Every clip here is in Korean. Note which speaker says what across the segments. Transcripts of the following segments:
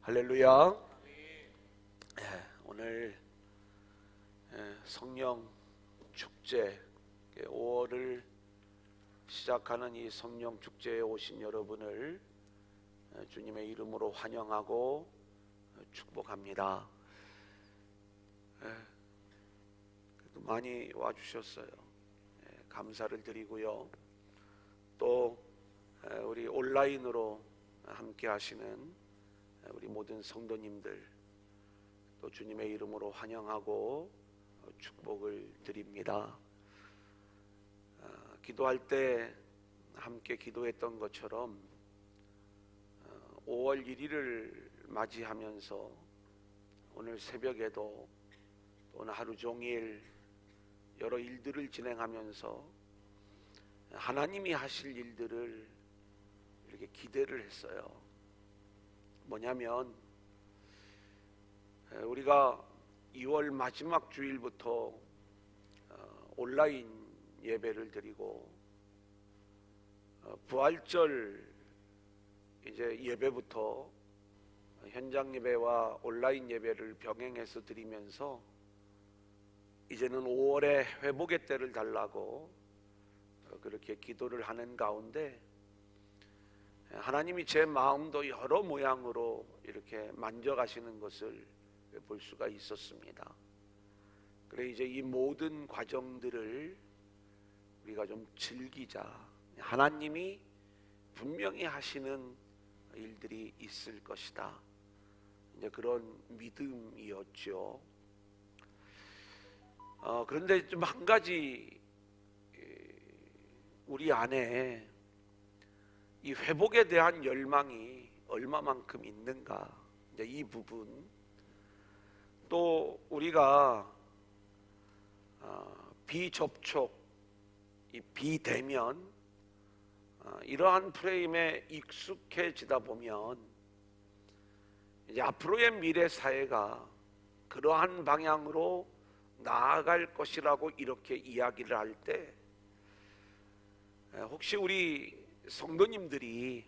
Speaker 1: 할렐루야. 오늘 성령 축제 5월을 시작하는 이 성령 축제에 오신 여러분을 주님의 이름으로 환영하고 축복합니다. 많이 와주셨어요. 감사를 드리고요. 또 우리 온라인으로 함께 하시는 우리 모든 성도님들 또 주님의 이름으로 환영하고 축복을 드립니다. 기도할 때 함께 기도했던 것처럼 5월 1일을 맞이하면서 오늘 새벽에도 오늘 하루 종일 여러 일들을 진행하면서 하나님이 하실 일들을 이렇게 기대를 했어요. 뭐냐면 우리가 2월 마지막 주일부터 온라인 예배를 드리고 부활절 이제 예배부터 현장 예배와 온라인 예배를 병행해서 드리면서 이제는 5월에 회복의 때를 달라고 그렇게 기도를 하는 가운데 하나님이 제 마음도 여러 모양으로 이렇게 만져가시는 것을 볼 수가 있었습니다. 그래 이제 이 모든 과정들을 우리가 좀 즐기자. 하나님이 분명히 하시는 일들이 있을 것이다. 이제 그런 믿음이었죠. 그런데 좀 한 가지 우리 안에 이 회복에 대한 열망이 얼마만큼 있는가, 이제 이 부분, 또 우리가 비접촉, 이 비대면, 이러한 프레임에 익숙해지다 보면 이제 앞으로의 미래 사회가 그러한 방향으로 나아갈 것이라고 이렇게 이야기를 할 때 혹시 우리 성도님들이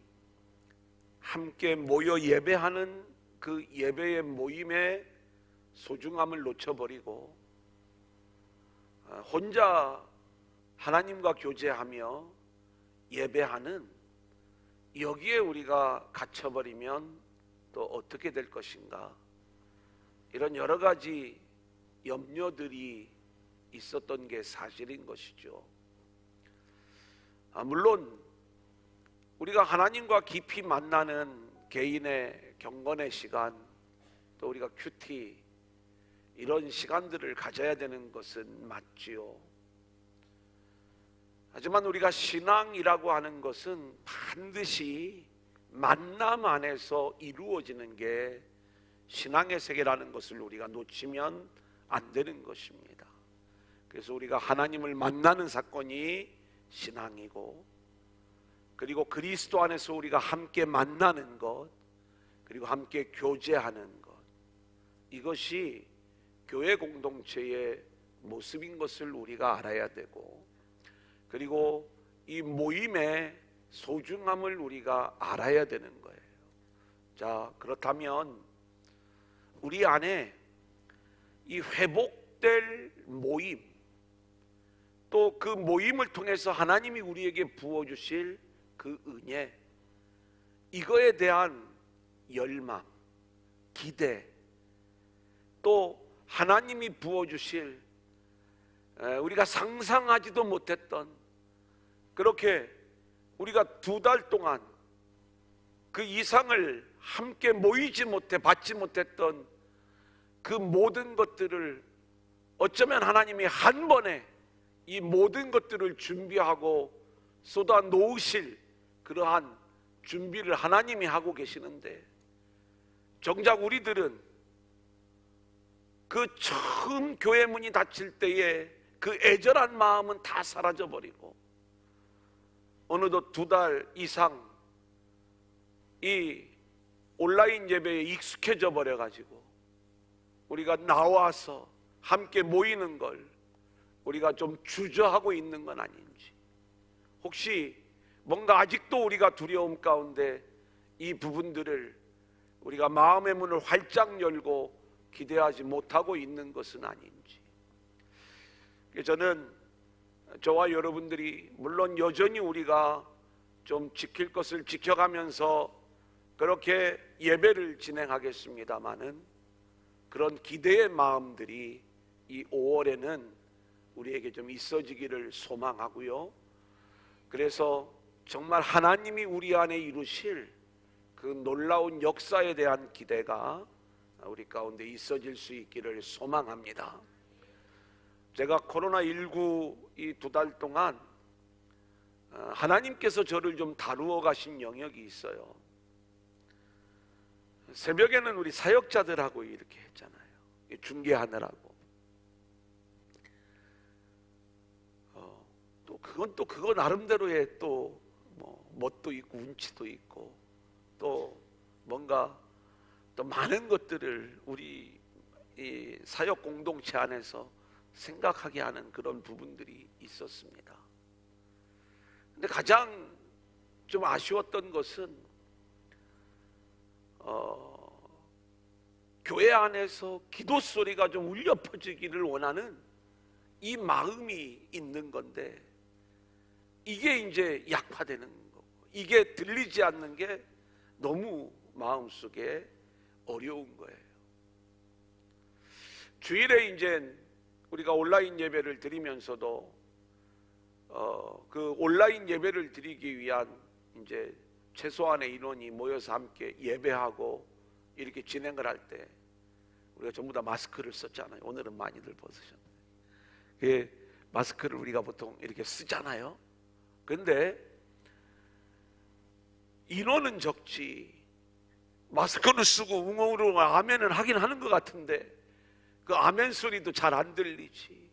Speaker 1: 함께 모여 예배하는 그 예배의 모임의 소중함을 놓쳐버리고 혼자 하나님과 교제하며 예배하는 여기에 우리가 갇혀버리면 또 어떻게 될 것인가, 이런 여러 가지 염려들이 있었던 게 사실인 것이죠. 물론 우리가 하나님과 깊이 만나는 개인의 경건의 시간, 또 우리가 큐티, 이런 시간들을 가져야 되는 것은 맞지요. 하지만 우리가 신앙이라고 하는 것은 반드시 만남 안에서 이루어지는 게 신앙의 세계라는 것을 우리가 놓치면 안 되는 것입니다. 그래서 우리가 하나님을 만나는 사건이 신앙이고, 그리고 그리스도 안에서 우리가 함께 만나는 것, 그리고 함께 교제하는 것, 이것이 교회 공동체의 모습인 것을 우리가 알아야 되고, 그리고 이 모임의 소중함을 우리가 알아야 되는 거예요. 자, 그렇다면 우리 안에 이 회복될 모임, 또 그 모임을 통해서 하나님이 우리에게 부어주실 그 은혜, 이거에 대한 열망, 기대, 또 하나님이 부어주실 우리가 상상하지도 못했던, 그렇게 우리가 2달 동안 그 이상을 함께 모이지 못해 받지 못했던 그 모든 것들을 어쩌면 하나님이 한 번에 이 모든 것들을 준비하고 쏟아 놓으실 그러한 준비를 하나님이 하고 계시는데, 정작 우리들은 그 처음 교회 문이 닫힐 때에 그 애절한 마음은 다 사라져버리고 어느덧 2달 이상 이 온라인 예배에 익숙해져 버려가지고 우리가 나와서 함께 모이는 걸 우리가 좀 주저하고 있는 건 아닌지, 혹시 뭔가 아직도 우리가 두려움 가운데 이 부분들을 우리가 마음의 문을 활짝 열고 기대하지 못하고 있는 것은 아닌지. 저는 저와 여러분들이 물론 여전히 우리가 좀 지킬 것을 지켜가면서 그렇게 예배를 진행하겠습니다마는 그런 기대의 마음들이 이 5월에는 우리에게 좀 있어지기를 소망하고요. 그래서 정말 하나님이 우리 안에 이루실 그 놀라운 역사에 대한 기대가 우리 가운데 있어질 수 있기를 소망합니다. 제가 코로나19 이 2달 동안 하나님께서 저를 좀 다루어 가신 영역이 있어요. 새벽에는 우리 사역자들하고 이렇게 했잖아요. 중계하느라고. 또 그건 또 그거 나름대로의 또 멋도 있고 운치도 있고 또 뭔가 또 많은 것들을 우리 이 사역 공동체 안에서 생각하게 하는 그런 부분들이 있었습니다. 근데 가장 좀 아쉬웠던 것은 교회 안에서 기도 소리가 좀 울려 퍼지기를 원하는 이 마음이 있는 건데 이게 이제 약화되는 거고 이게 들리지 않는 게 너무 마음속에 어려운 거예요. 주일에 이제 우리가 온라인 예배를 드리면서도 그 온라인 예배를 드리기 위한 이제 최소한의 인원이 모여서 함께 예배하고 이렇게 진행을 할 때 우리가 전부 다 마스크를 썼잖아요. 오늘은 많이들 벗으셨네요. 그 마스크를 우리가 보통 이렇게 쓰잖아요. 근데 인원은 적지 마스크를 쓰고 웅웅웅 아멘을 하긴 하는 것 같은데 그 아멘 소리도 잘 안 들리지.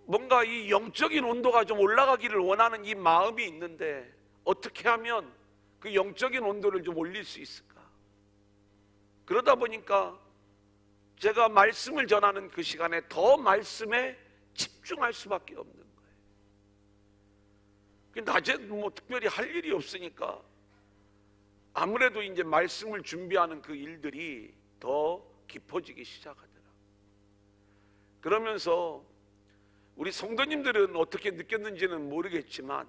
Speaker 1: 뭔가 이 영적인 온도가 좀 올라가기를 원하는 이 마음이 있는데 어떻게 하면 그 영적인 온도를 좀 올릴 수 있을까? 그러다 보니까 제가 말씀을 전하는 그 시간에 더 말씀에 집중할 수밖에 없는 거예요. 낮에 뭐 특별히 할 일이 없으니까 아무래도 이제 말씀을 준비하는 그 일들이 더 깊어지기 시작하더라. 그러면서 우리 성도님들은 어떻게 느꼈는지는 모르겠지만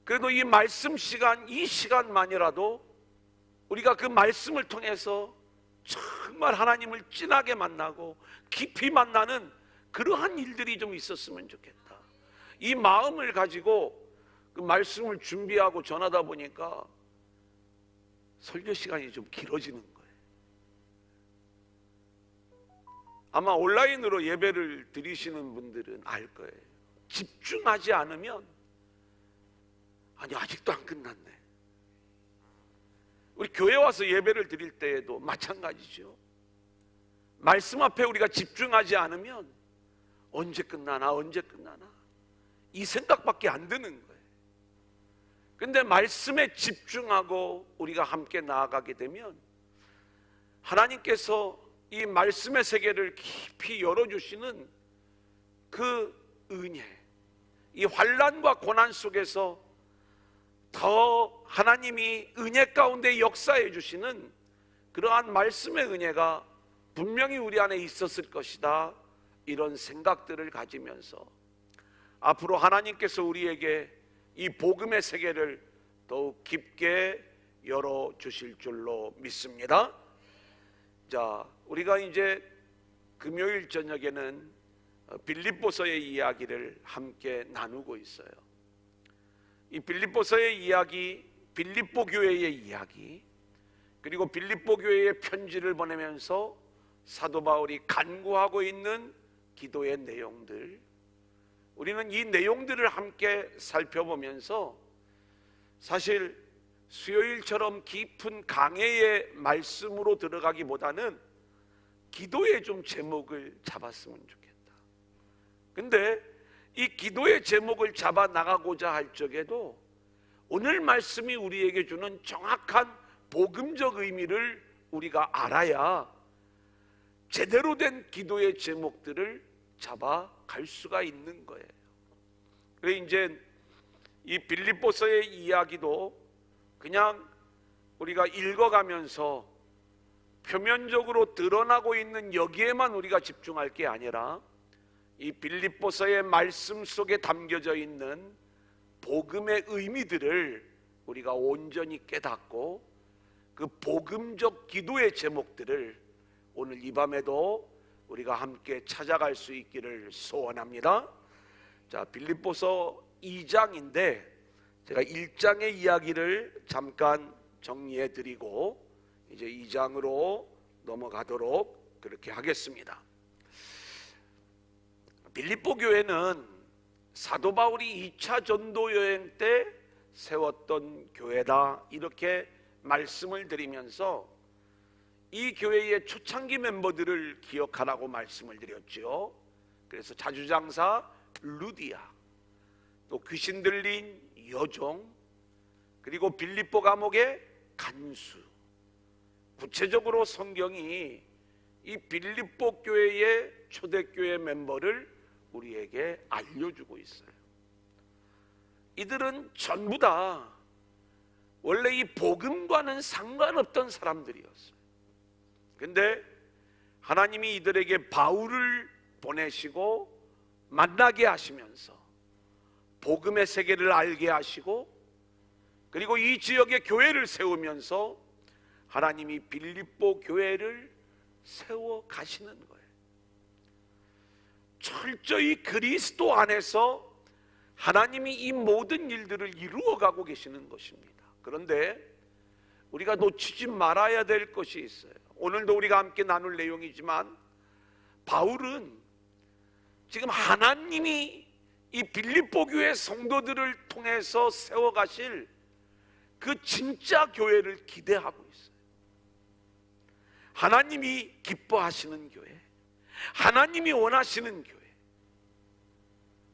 Speaker 1: 그래도 이 말씀 시간, 이 시간만이라도 우리가 그 말씀을 통해서 정말 하나님을 진하게 만나고 깊이 만나는 그러한 일들이 좀 있었으면 좋겠다. 이 마음을 가지고 그 말씀을 준비하고 전하다 보니까 설교 시간이 좀 길어지는 거예요. 아마 온라인으로 예배를 드리시는 분들은 알 거예요. 집중하지 않으면 아니 아직도 안 끝났네. 우리 교회 와서 예배를 드릴 때에도 마찬가지죠. 말씀 앞에 우리가 집중하지 않으면 언제 끝나나 언제 끝나나 이 생각밖에 안 드는 거예요. 근데 말씀에 집중하고 우리가 함께 나아가게 되면 하나님께서 이 말씀의 세계를 깊이 열어주시는 그 은혜, 이 환난과 고난 속에서 더 하나님이 은혜 가운데 역사해 주시는 그러한 말씀의 은혜가 분명히 우리 안에 있었을 것이다. 이런 생각들을 가지면서 앞으로 하나님께서 우리에게 이 복음의 세계를 더욱 깊게 열어주실 줄로 믿습니다. 자, 우리가 이제 금요일 저녁에는 빌립보서의 이야기를 함께 나누고 있어요. 이 빌립보서의 이야기, 빌립보 교회의 이야기, 그리고 빌립보 교회에 편지를 보내면서 사도 바울이 간구하고 있는 기도의 내용들, 우리는 이 내용들을 함께 살펴보면서 사실 수요일처럼 깊은 강해의 말씀으로 들어가기보다는 기도의 좀 제목을 잡았으면 좋겠다. 근데 이 기도의 제목을 잡아 나가고자 할 적에도 오늘 말씀이 우리에게 주는 정확한 복음적 의미를 우리가 알아야 제대로 된 기도의 제목들을 잡아갈 수가 있는 거예요. 그래서 이제 이 빌립보서의 이야기도 그냥 우리가 읽어가면서 표면적으로 드러나고 있는 여기에만 우리가 집중할 게 아니라 이 빌립보서의 말씀 속에 담겨져 있는 복음의 의미들을 우리가 온전히 깨닫고 그 복음적 기도의 제목들을 오늘 이 밤에도 우리가 함께 찾아갈 수 있기를 소원합니다. 자, 빌립보서 2장인데 제가 1장의 이야기를 잠깐 정리해 드리고 이제 2장으로 넘어가도록 그렇게 하겠습니다. 빌립보 교회는 사도 바울이 2차 전도 여행 때 세웠던 교회다, 이렇게 말씀을 드리면서 이 교회의 초창기 멤버들을 기억하라고 말씀을 드렸죠. 그래서 자주장사 루디아, 또 귀신 들린 여종, 그리고 빌립보 감옥의 간수. 구체적으로 성경이 이 빌립보 교회의 초대교회 멤버를 우리에게 알려주고 있어요. 이들은 전부 다 원래 이 복음과는 상관없던 사람들이었어요. 근데 하나님이 이들에게 바울을 보내시고 만나게 하시면서 복음의 세계를 알게 하시고, 그리고 이 지역에 교회를 세우면서 하나님이 빌립보 교회를 세워 가시는 거예요. 철저히 그리스도 안에서 하나님이 이 모든 일들을 이루어가고 계시는 것입니다. 그런데 우리가 놓치지 말아야 될 것이 있어요. 오늘도 우리가 함께 나눌 내용이지만 바울은 지금 하나님이 이 빌립보 교회 성도들을 통해서 세워가실 그 진짜 교회를 기대하고 있어요. 하나님이 기뻐하시는 교회, 하나님이 원하시는 교회.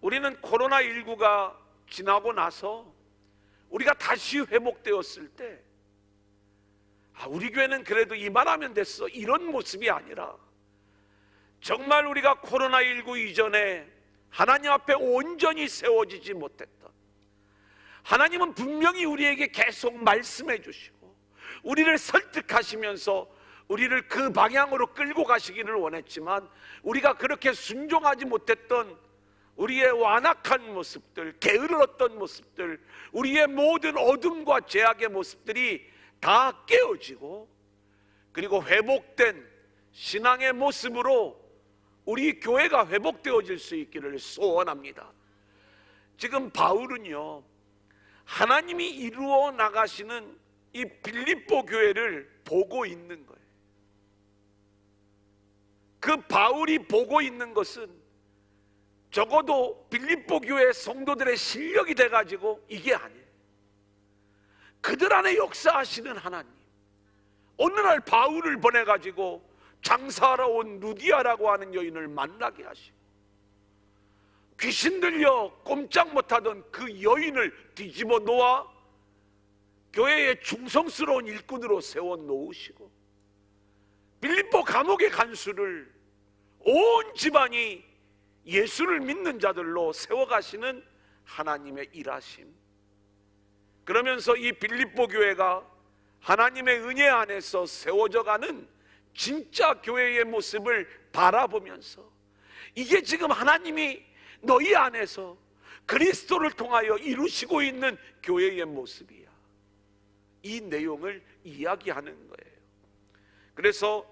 Speaker 1: 우리는 코로나19가 지나고 나서 우리가 다시 회복되었을 때 우리 교회는 그래도 이만하면 됐어, 이런 모습이 아니라 정말 우리가 코로나19 이전에 하나님 앞에 온전히 세워지지 못했던, 하나님은 분명히 우리에게 계속 말씀해 주시고 우리를 설득하시면서 우리를 그 방향으로 끌고 가시기를 원했지만 우리가 그렇게 순종하지 못했던 우리의 완악한 모습들, 게을렀던 모습들, 우리의 모든 어둠과 죄악의 모습들이 다 깨어지고, 그리고 회복된 신앙의 모습으로 우리 교회가 회복되어질 수 있기를 소원합니다. 지금 바울은요, 하나님이 이루어 나가시는 이 빌립보 교회를 보고 있는 거예요. 그 바울이 보고 있는 것은 적어도 빌립보 교회 성도들의 실력이 돼가지고 이게 아니에요. 그들 안에 역사하시는 하나님, 어느 날 바울을 보내가지고 장사하러 온 루디아라고 하는 여인을 만나게 하시고, 귀신 들려 꼼짝 못하던 그 여인을 뒤집어 놓아 교회의 충성스러운 일꾼으로 세워 놓으시고, 빌립보 감옥의 간수를 온 집안이 예수를 믿는 자들로 세워가시는 하나님의 일하심. 그러면서 이 빌립보 교회가 하나님의 은혜 안에서 세워져가는 진짜 교회의 모습을 바라보면서 이게 지금 하나님이 너희 안에서 그리스도를 통하여 이루시고 있는 교회의 모습이야, 이 내용을 이야기하는 거예요. 그래서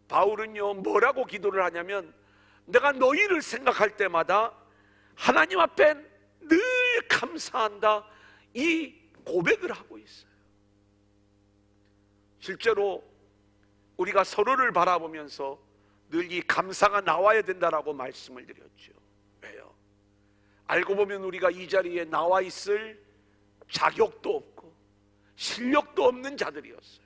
Speaker 1: 바울은요, 뭐라고 기도를 하냐면, 내가 너희를 생각할 때마다 하나님 앞에 늘 감사한다, 이 고백을 하고 있어요. 실제로 우리가 서로를 바라보면서 늘 이 감사가 나와야 된다라고 말씀을 드렸죠. 왜요? 알고 보면 우리가 이 자리에 나와 있을 자격도 없고 실력도 없는 자들이었어요.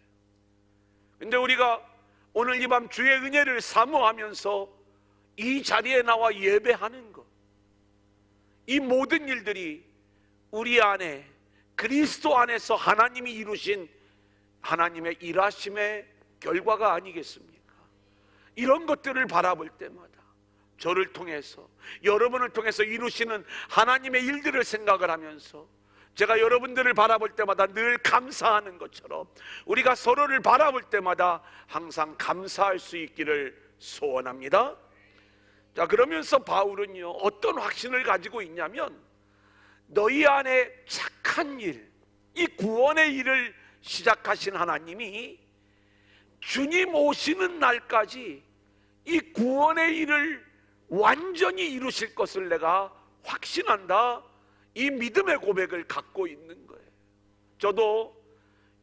Speaker 1: 근데 우리가 오늘 이 밤 주의 은혜를 사모하면서 이 자리에 나와 예배하는 것, 이 모든 일들이 우리 안에 그리스도 안에서 하나님이 이루신 하나님의 일하심의 결과가 아니겠습니까? 이런 것들을 바라볼 때마다 저를 통해서, 여러분을 통해서 이루시는 하나님의 일들을 생각을 하면서 제가 여러분들을 바라볼 때마다 늘 감사하는 것처럼 우리가 서로를 바라볼 때마다 항상 감사할 수 있기를 소원합니다. 자, 그러면서 바울은요, 어떤 확신을 가지고 있냐면, 너희 안에 착한 일, 이 구원의 일을 시작하신 하나님이 주님 오시는 날까지 이 구원의 일을 완전히 이루실 것을 내가 확신한다. 이 믿음의 고백을 갖고 있는 거예요. 저도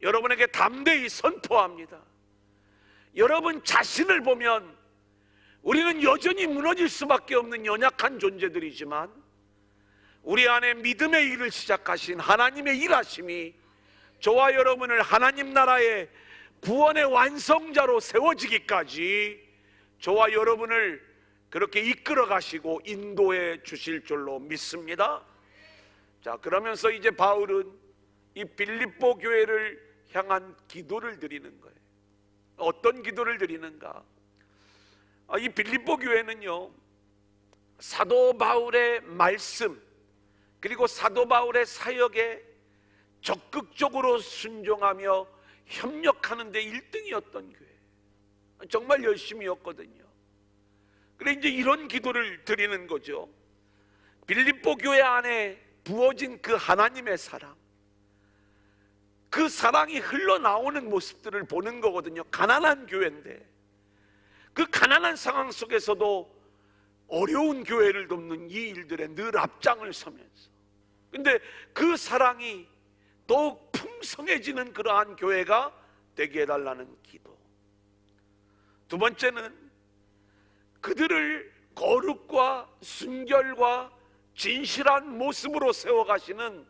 Speaker 1: 여러분에게 담대히 선포합니다. 여러분 자신을 보면 우리는 여전히 무너질 수밖에 없는 연약한 존재들이지만, 우리 안에 믿음의 일을 시작하신 하나님의 일하심이 저와 여러분을 하나님 나라의 구원의 완성자로 세워지기까지 저와 여러분을 그렇게 이끌어 가시고 인도해 주실 줄로 믿습니다. 자, 그러면서 이제 바울은 이 빌립보 교회를 향한 기도를 드리는 거예요. 어떤 기도를 드리는가? 이 빌립보 교회는요, 사도 바울의 말씀 그리고 사도 바울의 사역에 적극적으로 순종하며 협력하는 데 1등이었던 교회, 정말 열심히였거든요. 그래 이제 이런 기도를 드리는 거죠. 빌립보 교회 안에 부어진 그 하나님의 사랑, 그 사랑이 흘러나오는 모습들을 보는 거거든요. 가난한 교회인데 그 가난한 상황 속에서도 어려운 교회를 돕는 이 일들에 늘 앞장을 서면서, 근데 그 사랑이 더욱 풍성해지는 그러한 교회가 되게 해달라는 기도. 두 번째는 그들을 거룩과 순결과 진실한 모습으로 세워가시는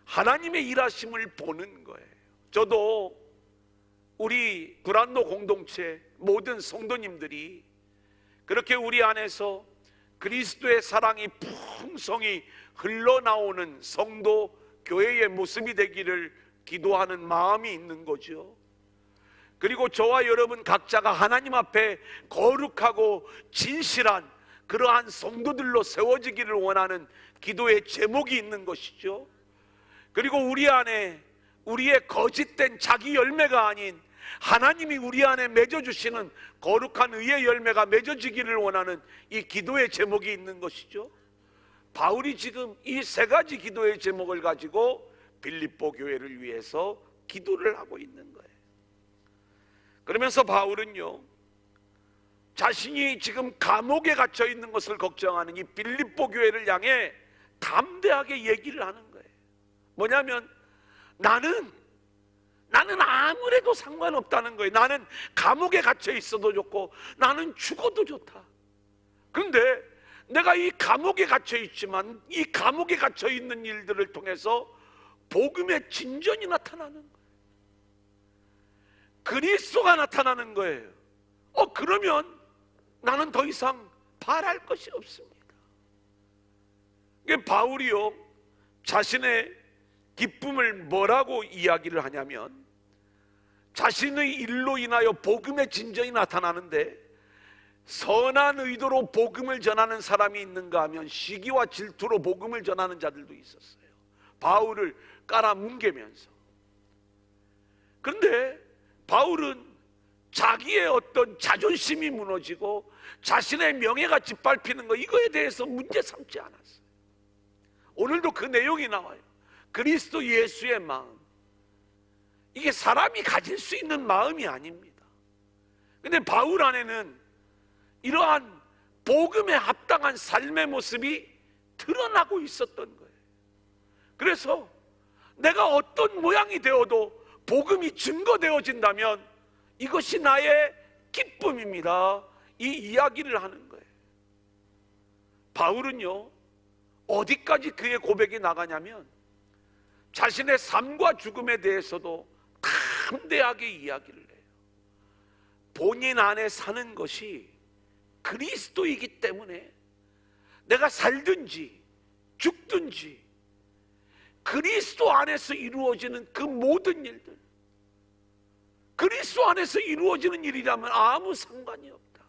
Speaker 1: 하나님의 일하심을 보는 거예요. 저도 우리 구란노 공동체 모든 성도님들이 그렇게 우리 안에서 그리스도의 사랑이 풍성히 흘러나오는 성도 교회의 모습이 되기를 기도하는 마음이 있는 거죠. 그리고 저와 여러분 각자가 하나님 앞에 거룩하고 진실한 그러한 성도들로 세워지기를 원하는 기도의 제목이 있는 것이죠. 그리고 우리 안에 우리의 거짓된 자기 열매가 아닌 하나님이 우리 안에 맺어주시는 거룩한 의의 열매가 맺어지기를 원하는 이 기도의 제목이 있는 것이죠. 바울이 지금 이 세 가지 기도의 제목을 가지고 빌립보 교회를 위해서 기도를 하고 있는 거예요. 그러면서 바울은요, 자신이 지금 감옥에 갇혀 있는 것을 걱정하는 이 빌립보 교회를 향해 담대하게 얘기를 하는 거예요. 뭐냐면 나는 아무래도 상관없다는 거예요. 나는 감옥에 갇혀 있어도 좋고 나는 죽어도 좋다. 그런데 내가 이 감옥에 갇혀 있지만 이 감옥에 갇혀 있는 일들을 통해서 복음의 진전이 나타나는 거예요. 그리스도가 나타나는 거예요. 그러면 나는 더 이상 바랄 것이 없습니다. 바울이요, 자신의 기쁨을 뭐라고 이야기를 하냐면, 자신의 일로 인하여 복음의 진전이 나타나는데 선한 의도로 복음을 전하는 사람이 있는가 하면 시기와 질투로 복음을 전하는 자들도 있었어요. 바울을 깔아뭉개면서. 그런데 바울은 자기의 어떤 자존심이 무너지고 자신의 명예가 짓밟히는 거, 이거에 대해서 문제 삼지 않았어요. 오늘도 그 내용이 나와요. 그리스도 예수의 마음, 이게 사람이 가질 수 있는 마음이 아닙니다. 근데 바울 안에는 이러한 복음에 합당한 삶의 모습이 드러나고 있었던 거예요. 그래서 내가 어떤 모양이 되어도 복음이 증거되어진다면 이것이 나의 기쁨입니다. 이 이야기를 하는 거예요. 바울은요, 어디까지 그의 고백이 나가냐면 자신의 삶과 죽음에 대해서도 담대하게 이야기를 해요. 본인 안에 사는 것이 그리스도이기 때문에 내가 살든지 죽든지 그리스도 안에서 이루어지는 그 모든 일들, 그리스도 안에서 이루어지는 일이라면 아무 상관이 없다.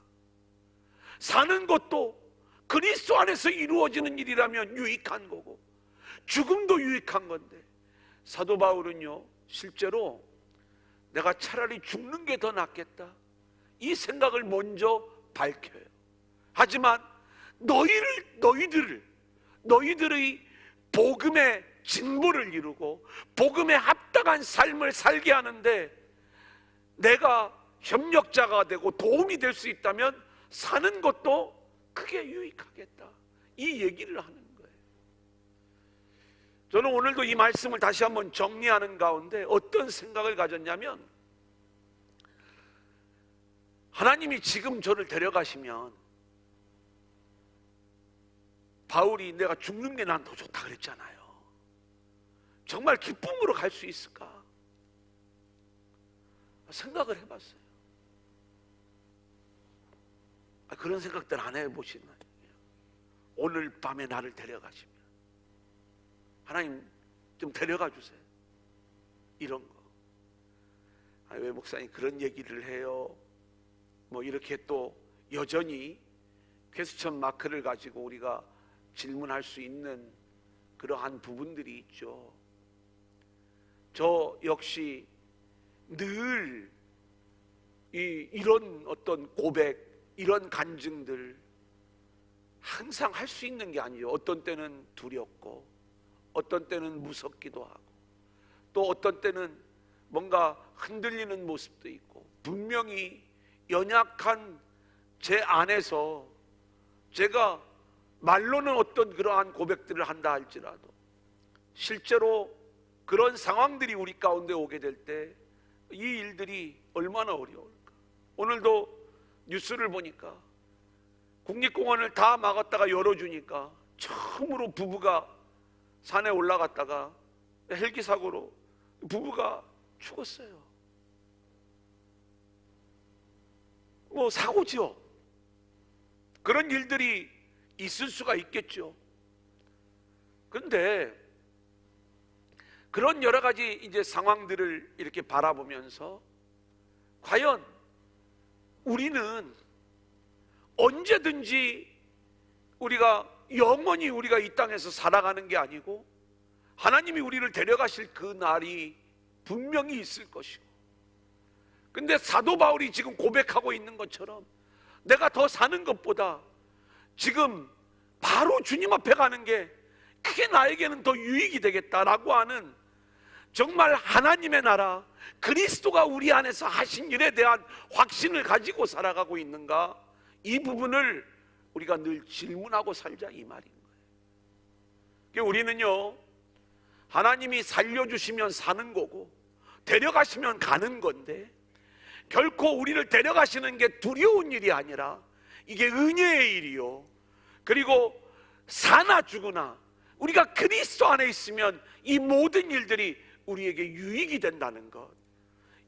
Speaker 1: 사는 것도 그리스도 안에서 이루어지는 일이라면 유익한 거고, 죽음도 유익한 건데, 사도 바울은요 실제로 내가 차라리 죽는 게 더 낫겠다 이 생각을 먼저 밝혀요. 하지만 너희들의 복음의 진보를 이루고 복음에 합당한 삶을 살게 하는데 내가 협력자가 되고 도움이 될 수 있다면 사는 것도 크게 유익하겠다, 이 얘기를 하는 거예요. 저는 오늘도 이 말씀을 다시 한번 정리하는 가운데 어떤 생각을 가졌냐면, 하나님이 지금 저를 데려가시면, 바울이 내가 죽는 게 난 더 좋다 그랬잖아요. 정말 기쁨으로 갈 수 있을까 생각을 해봤어요. 그런 생각들 안 해보시나요? 오늘 밤에 나를 데려가시면, 하나님 좀 데려가 주세요, 이런 거. 왜 목사님 그런 얘기를 해요? 뭐 이렇게 또 여전히 퀘스천 마크를 가지고 우리가 질문할 수 있는 그러한 부분들이 있죠. 저 역시 늘 이런 어떤 고백, 이런 간증들 항상 할 수 있는 게 아니에요. 어떤 때는 두렵고, 어떤 때는 무섭기도 하고, 또 어떤 때는 뭔가 흔들리는 모습도 있고, 분명히 연약한 제 안에서 제가 말로는 어떤 그러한 고백들을 한다 할지라도 실제로 그런 상황들이 우리 가운데 오게 될 때 이 일들이 얼마나 어려울까. 오늘도 뉴스를 보니까 국립공원을 다 막았다가 열어주니까 처음으로 부부가 산에 올라갔다가 헬기 사고로 부부가 죽었어요. 뭐 사고지요. 그런 일들이 있을 수가 있겠죠. 그런데 그런 여러 가지 이제 상황들을 이렇게 바라보면서 과연 우리는 언제든지 우리가 영원히 우리가 이 땅에서 살아가는 게 아니고 하나님이 우리를 데려가실 그 날이 분명히 있을 것이고, 근데 사도 바울이 지금 고백하고 있는 것처럼 내가 더 사는 것보다 지금 바로 주님 앞에 가는 게 그게 나에게는 더 유익이 되겠다라고 하는, 정말 하나님의 나라 그리스도가 우리 안에서 하신 일에 대한 확신을 가지고 살아가고 있는가, 이 부분을 우리가 늘 질문하고 살자, 이 말인 거예요. 우리는요 하나님이 살려주시면 사는 거고 데려가시면 가는 건데, 결코 우리를 데려가시는 게 두려운 일이 아니라 이게 은혜의 일이요, 그리고 사나 죽으나 우리가 그리스도 안에 있으면 이 모든 일들이 우리에게 유익이 된다는 것,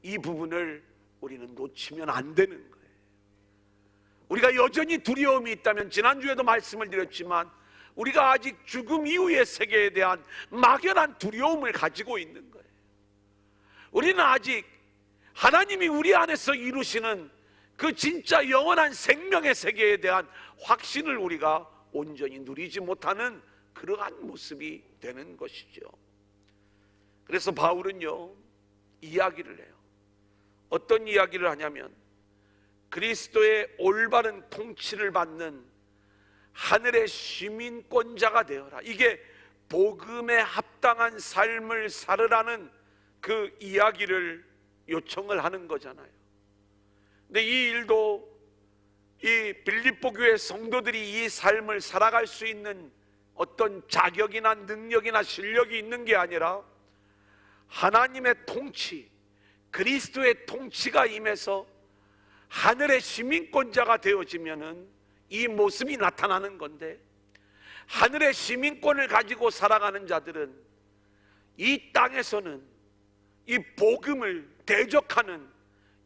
Speaker 1: 이 부분을 우리는 놓치면 안 되는 거예요. 우리가 여전히 두려움이 있다면, 지난주에도 말씀을 드렸지만 우리가 아직 죽음 이후의 세계에 대한 막연한 두려움을 가지고 있는 거예요. 우리는 아직 하나님이 우리 안에서 이루시는 그 진짜 영원한 생명의 세계에 대한 확신을 우리가 온전히 누리지 못하는 그러한 모습이 되는 것이죠. 그래서 바울은요 이야기를 해요. 어떤 이야기를 하냐면, 그리스도의 올바른 통치를 받는 하늘의 시민권자가 되어라, 이게 복음에 합당한 삶을 살으라는 그 이야기를 요청을 하는 거잖아요. 근데 이 일도 이 빌립보 교회 성도들이 이 삶을 살아갈 수 있는 어떤 자격이나 능력이나 실력이 있는 게 아니라 하나님의 통치, 그리스도의 통치가 임해서 하늘의 시민권자가 되어지면은 이 모습이 나타나는 건데, 하늘의 시민권을 가지고 살아가는 자들은 이 땅에서는 이 복음을 대적하는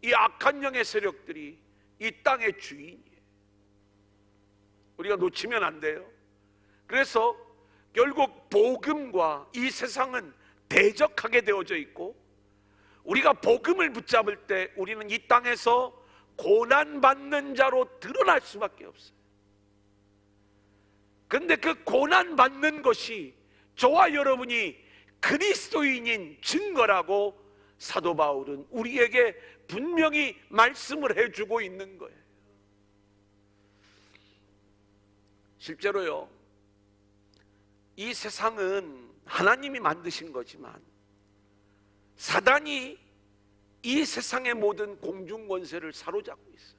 Speaker 1: 이 악한 영의 세력들이 이 땅의 주인이에요. 우리가 놓치면 안 돼요. 그래서 결국 복음과 이 세상은 대적하게 되어져 있고, 우리가 복음을 붙잡을 때 우리는 이 땅에서 고난받는 자로 드러날 수밖에 없어요. 근데 그 고난받는 것이 저와 여러분이 그리스도인인 증거라고 사도 바울은 우리에게 분명히 말씀을 해주고 있는 거예요. 실제로요, 이 세상은 하나님이 만드신 거지만 사단이 이 세상의 모든 공중 권세를 사로잡고 있어요.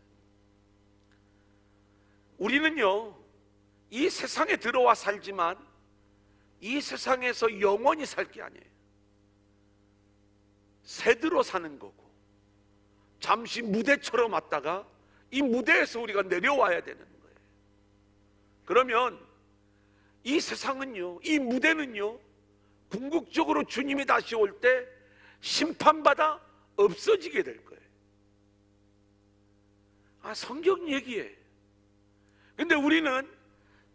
Speaker 1: 우리는요, 이 세상에 들어와 살지만 이 세상에서 영원히 살 게 아니에요. 새들어 사는 거고, 잠시 무대처럼 왔다가 이 무대에서 우리가 내려와야 되는 거예요. 그러면 이 세상은요, 이 무대는요, 궁극적으로 주님이 다시 올 때 심판받아 없어지게 될 거예요. 성경 얘기예요. 근데 우리는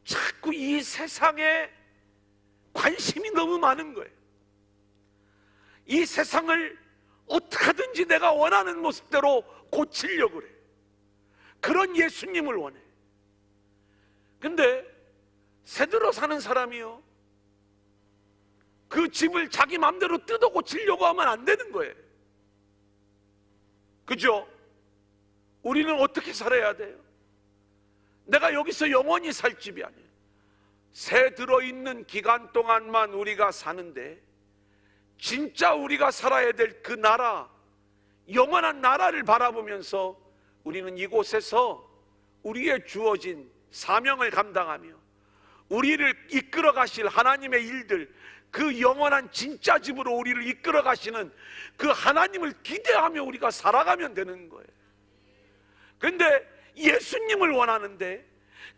Speaker 1: 자꾸 이 세상에 관심이 너무 많은 거예요. 이 세상을 어떻게 하든지 내가 원하는 모습대로 고치려고 그래. 그런 예수님을 원해. 근데 새들어 사는 사람이요, 그 집을 자기 마음대로 뜯어 고치려고 하면 안 되는 거예요. 그죠? 우리는 어떻게 살아야 돼요? 내가 여기서 영원히 살 집이 아니에요. 새 들어있는 기간 동안만 우리가 사는데, 진짜 우리가 살아야 될 그 나라, 영원한 나라를 바라보면서 우리는 이곳에서 우리의 주어진 사명을 감당하며 우리를 이끌어 가실 하나님의 일들, 그 영원한 진짜 집으로 우리를 이끌어 가시는 그 하나님을 기대하며 우리가 살아가면 되는 거예요. 그런데 예수님을 원하는데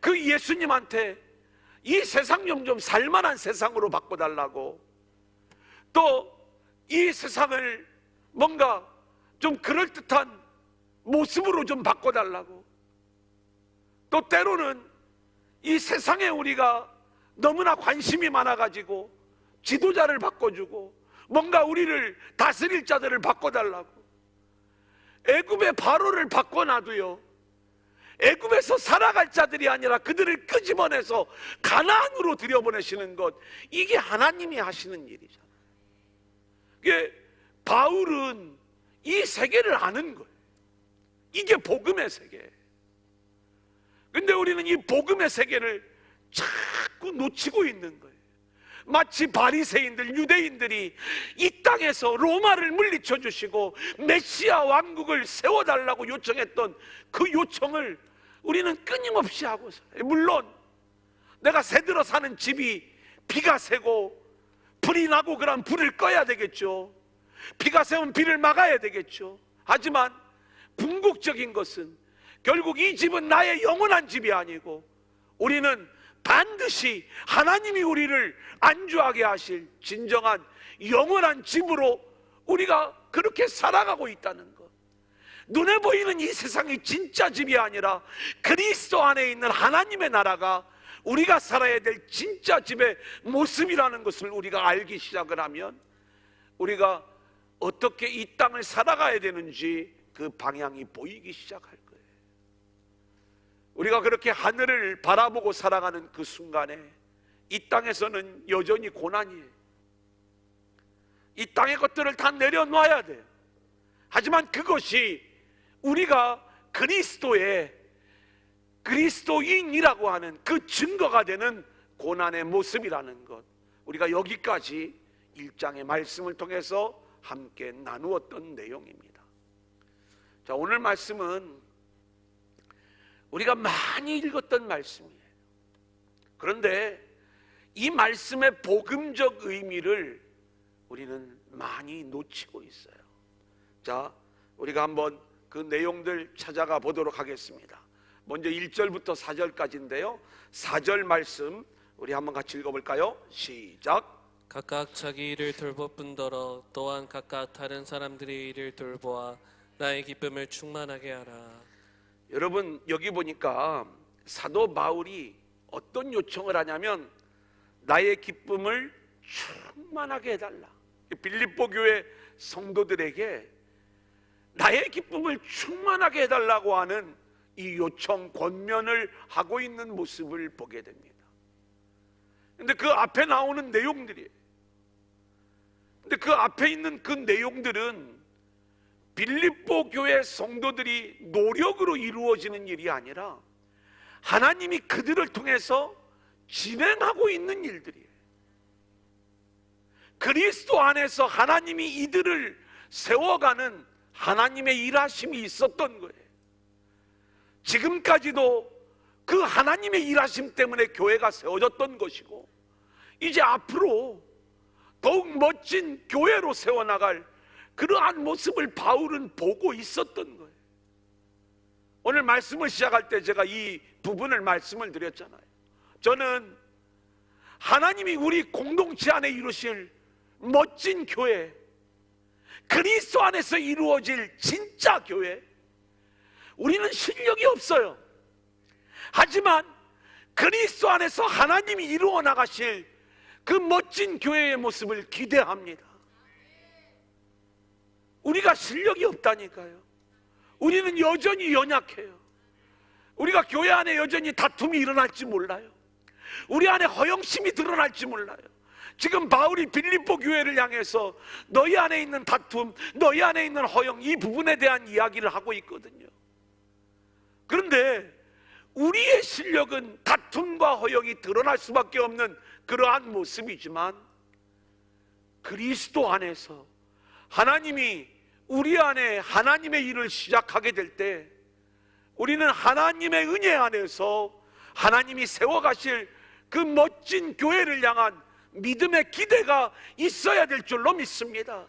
Speaker 1: 그 예수님한테 이 세상 좀 살만한 세상으로 바꿔달라고, 또 이 세상을 뭔가 좀 그럴듯한 모습으로 좀 바꿔달라고, 또 때로는 이 세상에 우리가 너무나 관심이 많아가지고 지도자를 바꿔주고 뭔가 우리를 다스릴 자들을 바꿔달라고, 애굽의 바로를 바꿔놔도요, 애굽에서 살아갈 자들이 아니라 그들을 끄집어내서 가나안으로 들여보내시는 것, 이게 하나님이 하시는 일이잖아요. 이게 바울은 이 세계를 아는 거예요. 이게 복음의 세계. 근데 우리는 이 복음의 세계를 자꾸 놓치고 있는 거예요. 마치 바리새인들, 유대인들이 이 땅에서 로마를 물리쳐 주시고 메시아 왕국을 세워달라고 요청했던 그 요청을 우리는 끊임없이 하고 있어요. 물론 내가 새들어 사는 집이 비가 새고 불이 나고 그럼 불을 꺼야 되겠죠. 비가 새면 비를 막아야 되겠죠. 하지만 궁극적인 것은 결국 이 집은 나의 영원한 집이 아니고 우리는 반드시 하나님이 우리를 안주하게 하실 진정한 영원한 집으로 우리가 그렇게 살아가고 있다는 것. 눈에 보이는 이 세상이 진짜 집이 아니라 그리스도 안에 있는 하나님의 나라가 우리가 살아야 될 진짜 집의 모습이라는 것을 우리가 알기 시작을 하면 우리가 어떻게 이 땅을 살아가야 되는지 그 방향이 보이기 시작할 거예요. 우리가 그렇게 하늘을 바라보고 살아가는 그 순간에 이 땅에서는 여전히 고난이에요. 이 땅의 것들을 다 내려놔야 돼요. 하지만 그것이 우리가 그리스도인이라고 하는 그 증거가 되는 고난의 모습이라는 것, 우리가 여기까지 1장의 말씀을 통해서 함께 나누었던 내용입니다. 자, 오늘 말씀은 우리가 많이 읽었던 말씀이에요. 그런데 이 말씀의 복음적 의미를 우리는 많이 놓치고 있어요. 자, 우리가 한번 그 내용들 찾아가 보도록 하겠습니다. 먼저 1절부터 4절까지인데요 4절 말씀 우리 한번 같이 읽어볼까요? 시작.
Speaker 2: 각각 자기 일을 돌볼 뿐더러 또한 각각 다른 사람들의 일을 돌보아 나의 기쁨을 충만하게 하라.
Speaker 1: 여러분, 여기 보니까 사도 바울이 어떤 요청을 하냐면 나의 기쁨을 충만하게 해달라. 빌립보 교회 성도들에게 나의 기쁨을 충만하게 해달라고 하는 이 요청, 권면을 하고 있는 모습을 보게 됩니다. 근데 그 앞에 나오는 내용들이에요. 근데 그 앞에 있는 그 내용들은 빌립보 교회 성도들이 노력으로 이루어지는 일이 아니라 하나님이 그들을 통해서 진행하고 있는 일들이에요. 그리스도 안에서 하나님이 이들을 세워가는 하나님의 일하심이 있었던 거예요. 지금까지도 그 하나님의 일하심 때문에 교회가 세워졌던 것이고, 이제 앞으로 더욱 멋진 교회로 세워나갈 그러한 모습을 바울은 보고 있었던 거예요. 오늘 말씀을 시작할 때 제가 이 부분을 말씀을 드렸잖아요. 저는 하나님이 우리 공동체 안에 이루실 멋진 교회, 그리스도 안에서 이루어질 진짜 교회, 우리는 실력이 없어요. 하지만 그리스도 안에서 하나님이 이루어 나가실 그 멋진 교회의 모습을 기대합니다. 우리가 실력이 없다니까요. 우리는 여전히 연약해요. 우리가 교회 안에 여전히 다툼이 일어날지 몰라요. 우리 안에 허영심이 드러날지 몰라요. 지금 바울이 빌립보 교회를 향해서 너희 안에 있는 다툼, 너희 안에 있는 허영, 이 부분에 대한 이야기를 하고 있거든요. 그런데 우리의 실력은 다툼과 허영이 드러날 수밖에 없는 그러한 모습이지만, 그리스도 안에서 하나님이 우리 안에 하나님의 일을 시작하게 될 때 우리는 하나님의 은혜 안에서 하나님이 세워가실 그 멋진 교회를 향한 믿음의 기대가 있어야 될 줄로 믿습니다.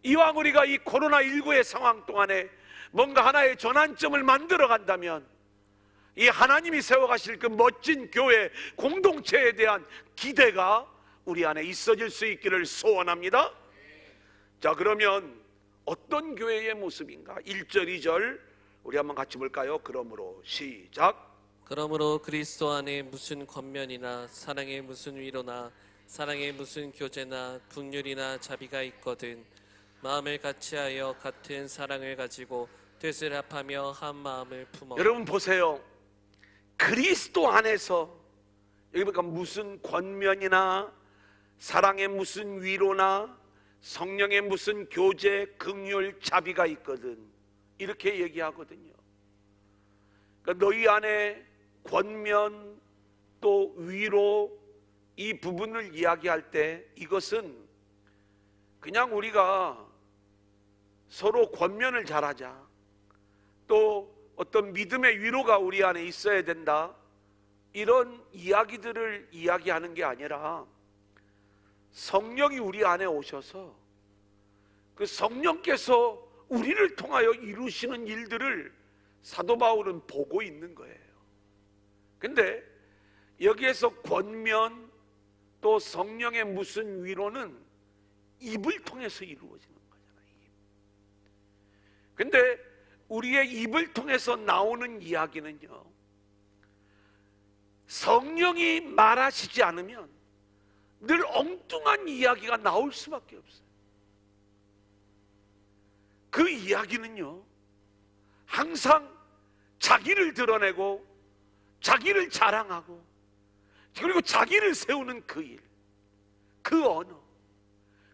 Speaker 1: 이왕 우리가 이 코로나19의 상황 동안에 뭔가 하나의 전환점을 만들어 간다면 이 하나님이 세워가실 그 멋진 교회 공동체에 대한 기대가 우리 안에 있어질 수 있기를 소원합니다. 자, 그러면 어떤 교회의 모습인가? 1절 2절 우리 한번 같이 볼까요? 그러므로 시작.
Speaker 2: 그러므로 그리스도 안에 무슨 권면이나 사랑의 무슨 위로나 사랑의 무슨 교제나 긍휼이나 자비가 있거든 마음을 같이하여 같은 사랑을 가지고 뜻을 합하며 한 마음을 품어.
Speaker 1: 여러분 보세요. 그리스도 안에서 여기 보니까 무슨 권면이나 사랑의 무슨 위로나 성령의 무슨 교제, 긍휼, 자비가 있거든, 이렇게 얘기하거든요. 그러니까 너희 안에 권면 또 위로, 이 부분을 이야기할 때 이것은 그냥 우리가 서로 권면을 잘하자, 또 어떤 믿음의 위로가 우리 안에 있어야 된다, 이런 이야기들을 이야기하는 게 아니라 성령이 우리 안에 오셔서 그 성령께서 우리를 통하여 이루시는 일들을 사도 바울은 보고 있는 거예요. 근데 여기에서 권면 또 성령의 무슨 위로는 입을 통해서 이루어지는 거잖아요. 입. 근데 우리의 입을 통해서 나오는 이야기는요, 성령이 말하시지 않으면 늘 엉뚱한 이야기가 나올 수밖에 없어요. 그 이야기는요, 항상 자기를 드러내고 자기를 자랑하고 그리고 자기를 세우는 그 일, 그 언어,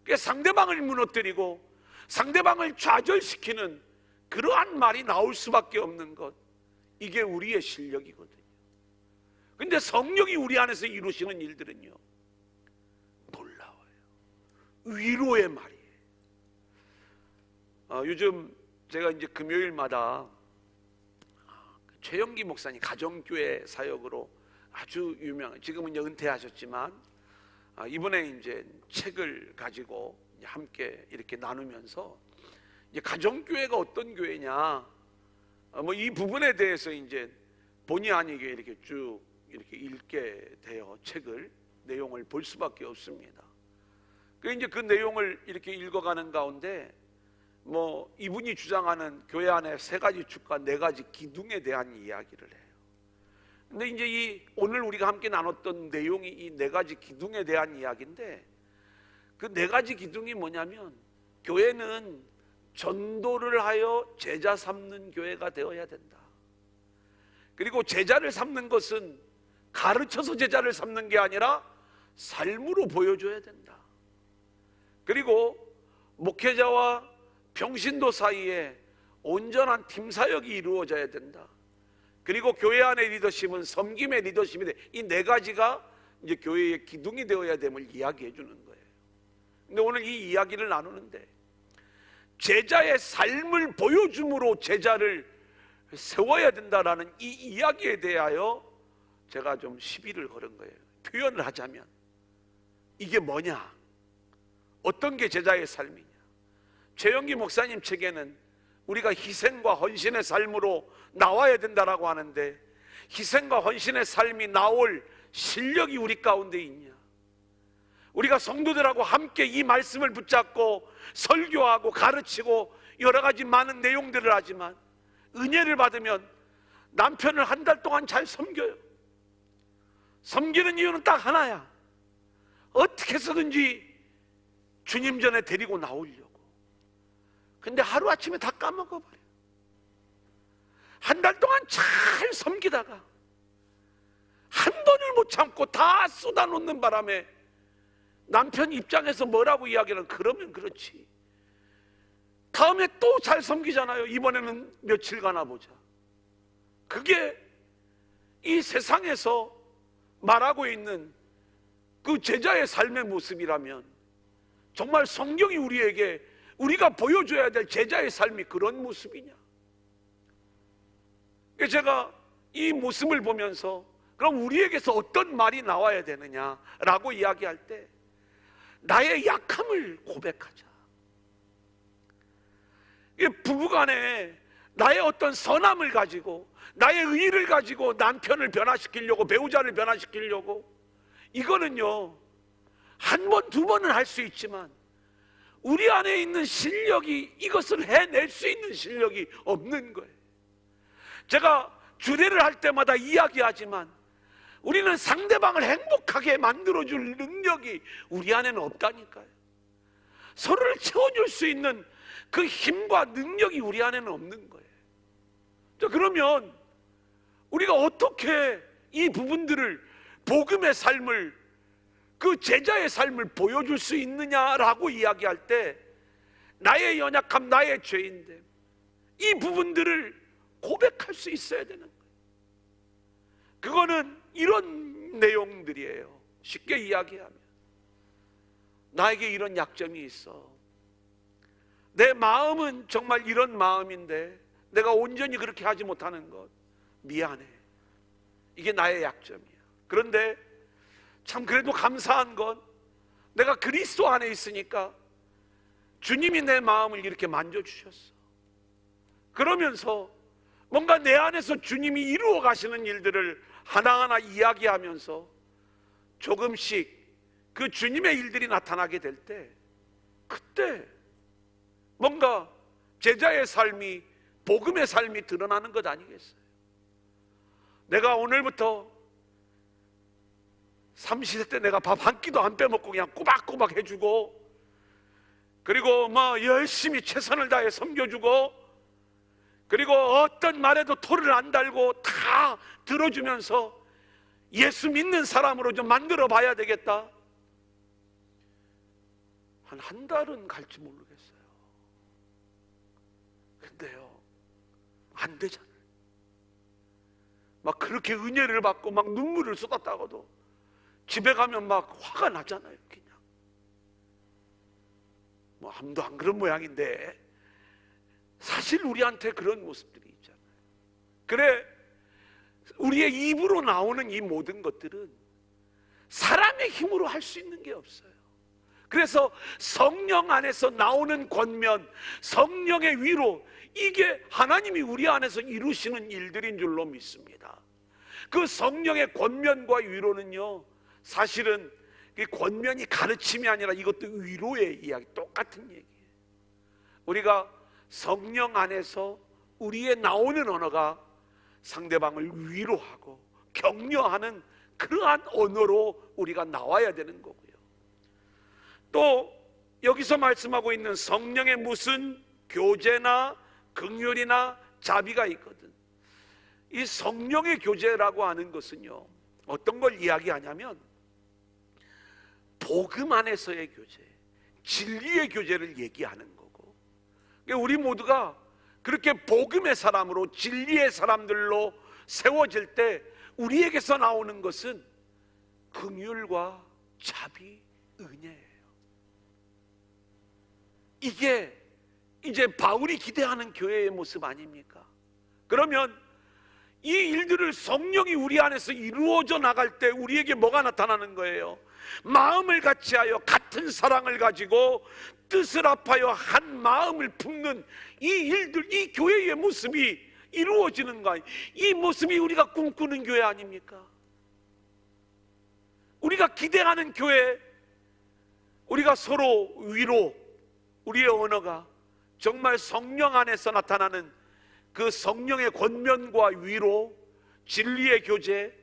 Speaker 1: 그게 상대방을 무너뜨리고 상대방을 좌절시키는 그러한 말이 나올 수밖에 없는 것, 이게 우리의 실력이거든요. 근데 성령이 우리 안에서 이루시는 일들은요, 놀라워요. 위로의 말이에요. 요즘 제가 이제 금요일마다 최영기 목사님 가정교회 사역으로 아주 유명한, 지금은 이제 은퇴하셨지만 이번에 이제 책을 가지고 함께 이렇게 나누면서 이제 가정교회가 어떤 교회냐, 뭐 이 부분에 대해서 이제 본의 아니게 이렇게 쭉 이렇게 읽게 돼요. 책을, 내용을 볼 수밖에 없습니다. 그 이제 그 내용을 이렇게 읽어가는 가운데 뭐 이분이 주장하는 교회 안에 3가지 축과 4가지 기둥에 대한 이야기를 해요. 근데 이제 이 오늘 우리가 함께 나눴던 내용이 이 4가지 기둥에 대한 이야기인데, 그 4가지 기둥이 뭐냐면, 교회는 전도를 하여 제자 삼는 교회가 되어야 된다. 그리고 제자를 삼는 것은 가르쳐서 제자를 삼는 게 아니라 삶으로 보여줘야 된다. 그리고 목회자와 평신도 사이에 온전한 팀 사역이 이루어져야 된다. 그리고 교회 안의 리더십은 섬김의 리더십인데 이 네 가지가 이제 교회의 기둥이 되어야 됨을 이야기해 주는 거예요. 근데 오늘 이 이야기를 나누는데 제자의 삶을 보여줌으로 제자를 세워야 된다라는 이 이야기에 대하여 제가 좀 시비를 걸은 거예요. 표현을 하자면 이게 뭐냐? 어떤 게 제자의 삶이냐? 최영기 목사님 책에는 우리가 희생과 헌신의 삶으로 나와야 된다라고 하는데 희생과 헌신의 삶이 나올 실력이 우리 가운데 있냐? 우리가 성도들하고 함께 이 말씀을 붙잡고 설교하고 가르치고 여러 가지 많은 내용들을 하지만 은혜를 받으면 남편을 한 달 동안 잘 섬겨요. 섬기는 이유는 딱 하나야. 어떻게 해서든지 주님 전에 데리고 나오려고. 근데 하루아침에 다 까먹어버려. 한 달 동안 잘 섬기다가 한 번을 못 참고 다 쏟아놓는 바람에 남편 입장에서 뭐라고 이야기하는 그러면 그렇지. 다음에 또 잘 섬기잖아요. 이번에는 며칠 가나 보자. 그게 이 세상에서 말하고 있는 그 제자의 삶의 모습이라면 정말 성경이 우리에게 우리가 보여줘야 될 제자의 삶이 그런 모습이냐? 제가 이 모습을 보면서 그럼 우리에게서 어떤 말이 나와야 되느냐라고 이야기할 때 나의 약함을 고백하자. 부부간에 나의 어떤 선함을 가지고 나의 의의를 가지고 남편을 변화시키려고 배우자를 변화시키려고 이거는요 한 번, 두 번은 할 수 있지만 우리 안에 있는 실력이 이것을 해낼 수 있는 실력이 없는 거예요. 제가 주례를 할 때마다 이야기하지만 우리는 상대방을 행복하게 만들어줄 능력이 우리 안에는 없다니까요. 서로를 채워줄 수 있는 그 힘과 능력이 우리 안에는 없는 거예요. 자, 그러면 우리가 어떻게 이 부분들을 복음의 삶을 그 제자의 삶을 보여줄 수 있느냐라고 이야기할 때 나의 연약함, 나의 죄인됨 이 부분들을 고백할 수 있어야 되는 거예요. 그거는 이런 내용들이에요. 쉽게 이야기하면 나에게 이런 약점이 있어. 내 마음은 정말 이런 마음인데 내가 온전히 그렇게 하지 못하는 것 미안해. 이게 나의 약점이야. 그런데 참 그래도 감사한 건 내가 그리스도 안에 있으니까 주님이 내 마음을 이렇게 만져주셨어. 그러면서 뭔가 내 안에서 주님이 이루어 가시는 일들을 하나하나 이야기하면서 조금씩 그 주님의 일들이 나타나게 될 때 그때 뭔가 제자의 삶이 복음의 삶이 드러나는 것 아니겠어요? 내가 오늘부터 30세 때 내가 밥 한 끼도 안 빼먹고 그냥 꼬박꼬박 해주고 그리고 뭐 열심히 최선을 다해 섬겨주고 그리고 어떤 말에도 토를 안 달고 다 들어주면서 예수 믿는 사람으로 좀 만들어 봐야 되겠다. 한 달은 갈지 모르겠어요. 근데요 안 되잖아요. 막 그렇게 은혜를 받고 막 눈물을 쏟았다고도 집에 가면 막 화가 나잖아요. 그냥 뭐 아무도 안 그런 모양인데 사실 우리한테 그런 모습들이 있잖아요. 그래 우리의 입으로 나오는 이 모든 것들은 사람의 힘으로 할 수 있는 게 없어요. 그래서 성령 안에서 나오는 권면, 성령의 위로 이게 하나님이 우리 안에서 이루시는 일들인 줄로 믿습니다. 그 성령의 권면과 위로는요 사실은 그 권면이 가르침이 아니라 이것도 위로의 이야기, 똑같은 얘기예요. 우리가 성령 안에서 우리의 나오는 언어가 상대방을 위로하고 격려하는 그러한 언어로 우리가 나와야 되는 거고요. 또 여기서 말씀하고 있는 성령의 무슨 교제나 긍휼이나 자비가 있거든. 이 성령의 교제라고 하는 것은요 어떤 걸 이야기하냐면 복음 안에서의 교제, 진리의 교제를 얘기하는 거고, 그러니까 우리 모두가 그렇게 복음의 사람으로 진리의 사람들로 세워질 때 우리에게서 나오는 것은 긍휼과 자비, 은혜예요. 이게 이제 바울이 기대하는 교회의 모습 아닙니까? 그러면 이 일들을 성령이 우리 안에서 이루어져 나갈 때 우리에게 뭐가 나타나는 거예요? 마음을 같이하여 같은 사랑을 가지고 뜻을 합하여 한 마음을 품는 이 일들, 이 교회의 모습이 이루어지는 거예요. 이 모습이 우리가 꿈꾸는 교회 아닙니까? 우리가 기대하는 교회, 우리가 서로 위로, 우리의 언어가 정말 성령 안에서 나타나는 그 성령의 권면과 위로, 진리의 교제,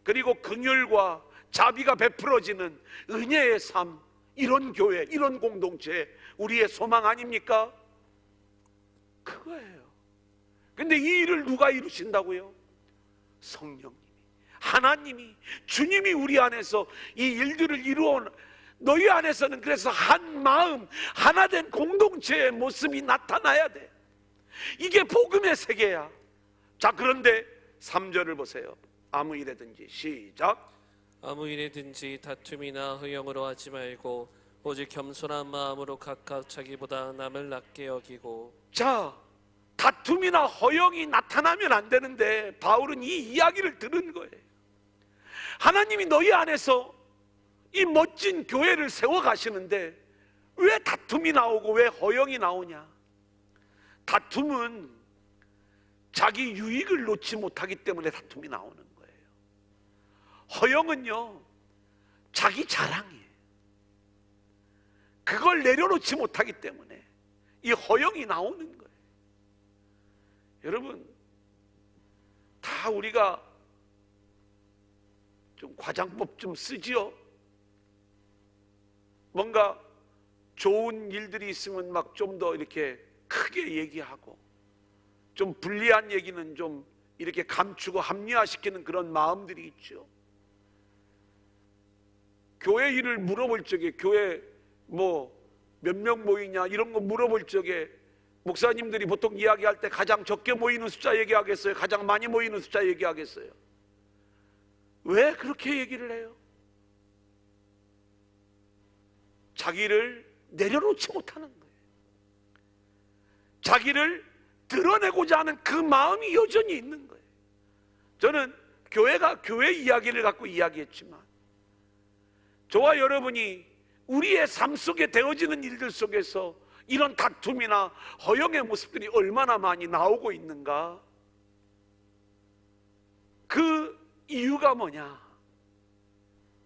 Speaker 1: 그리고 긍휼과 자비가 베풀어지는 은혜의 삶, 이런 교회, 이런 공동체, 우리의 소망 아닙니까? 그거예요. 근데 이 일을 누가 이루신다고요? 성령님이, 하나님이, 주님이 우리 안에서 이 일들을 이루어, 너희 안에서는 그래서 한 마음, 하나 된 공동체의 모습이 나타나야 돼. 이게 복음의 세계야. 자, 그런데 3절을 보세요. 아무 일에든지, 시작.
Speaker 2: 아무 일에든지 다툼이나 허영으로 하지 말고 오직 겸손한 마음으로 각각 자기보다 남을 낮게 여기고.
Speaker 1: 자, 다툼이나 허영이 나타나면 안 되는데 바울은 이 이야기를 들은 거예요. 하나님이 너희 안에서 이 멋진 교회를 세워 가시는데 왜 다툼이 나오고 왜 허영이 나오냐? 다툼은 자기 유익을 놓지 못하기 때문에 다툼이 나오는 거예요. 허영은요, 자기 자랑이에요. 그걸 내려놓지 못하기 때문에 이 허영이 나오는 거예요. 여러분, 다 우리가 좀 과장법 좀 쓰지요. 뭔가 좋은 일들이 있으면 막 좀 더 이렇게 크게 얘기하고, 좀 불리한 얘기는 좀 이렇게 감추고 합리화시키는 그런 마음들이 있죠. 교회 일을 물어볼 적에, 교회 뭐 몇 명 모이냐 이런 거 물어볼 적에 목사님들이 보통 이야기할 때 가장 적게 모이는 숫자 얘기하겠어요? 가장 많이 모이는 숫자 얘기하겠어요? 왜 그렇게 얘기를 해요? 자기를 내려놓지 못하는 거예요. 자기를 드러내고자 하는 그 마음이 여전히 있는 거예요. 저는 교회가 교회 이야기를 갖고 이야기했지만, 저와 여러분이 우리의 삶 속에 되어지는 일들 속에서 이런 다툼이나 허영의 모습들이 얼마나 많이 나오고 있는가? 그 이유가 뭐냐?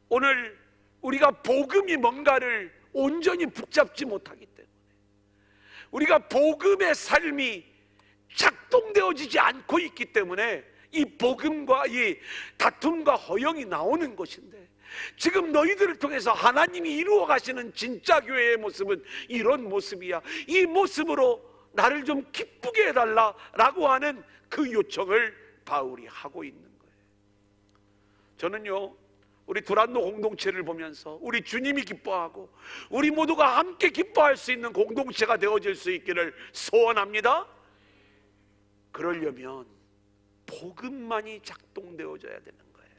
Speaker 1: 오늘 우리가 복음이 뭔가를 온전히 붙잡지 못하기 때문에, 우리가 복음의 삶이 작동되어지지 않고 있기 때문에 이 복음과 이 다툼과 허영이 나오는 것인데, 지금 너희들을 통해서 하나님이 이루어 가시는 진짜 교회의 모습은 이런 모습이야. 이 모습으로 나를 좀 기쁘게 해달라라고 하는 그 요청을 바울이 하고 있는 거예요. 저는요, 우리 두란노 공동체를 보면서 우리 주님이 기뻐하고 우리 모두가 함께 기뻐할 수 있는 공동체가 되어질 수 있기를 소원합니다. 그러려면 복음만이 작동되어져야 되는 거예요.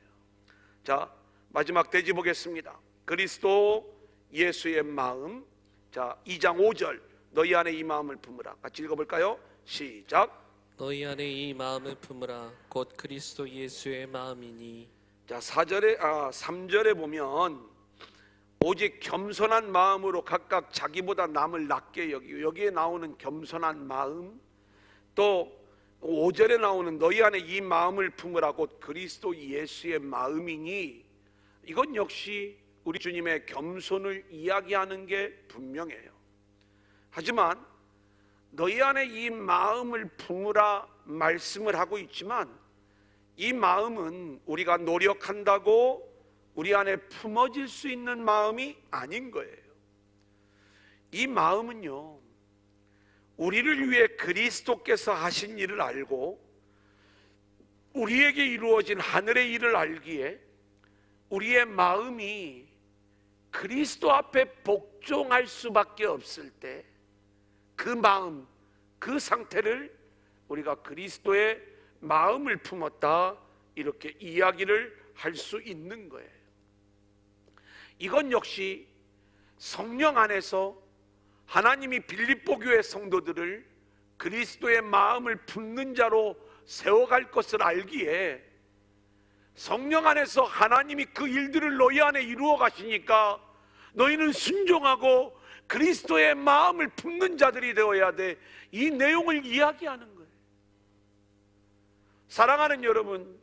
Speaker 1: 자, 마지막 대지 보겠습니다. 그리스도 예수의 마음. 자, 2장 5절. 너희 안에 이 마음을 품으라. 같이 읽어볼까요? 시작.
Speaker 2: 너희 안에 이 마음을 품으라. 곧 그리스도 예수의 마음이니.
Speaker 1: 자, 3절에 보면 오직 겸손한 마음으로 각각 자기보다 남을 낮게 여기고, 여기에 나오는 겸손한 마음, 또 5절에 나오는 너희 안에 이 마음을 품으라. 곧 그리스도 예수의 마음이니, 이건 역시 우리 주님의 겸손을 이야기하는 게 분명해요. 하지만 너희 안에 이 마음을 품으라 말씀을 하고 있지만, 이 마음은 우리가 노력한다고 우리 안에 품어질 수 있는 마음이 아닌 거예요. 이 마음은요, 우리를 위해 그리스도께서 하신 일을 알고 우리에게 이루어진 하늘의 일을 알기에 우리의 마음이 그리스도 앞에 복종할 수밖에 없을 때 그 마음, 그 상태를 우리가 그리스도의 마음을 품었다, 이렇게 이야기를 할 수 있는 거예요. 이건 역시 성령 안에서 하나님이 빌립보 교회 성도들을 그리스도의 마음을 품는 자로 세워갈 것을 알기에 성령 안에서 하나님이 그 일들을 너희 안에 이루어 가시니까 너희는 순종하고 그리스도의 마음을 품는 자들이 되어야 돼. 이 내용을 이야기하는 거예요. 사랑하는 여러분,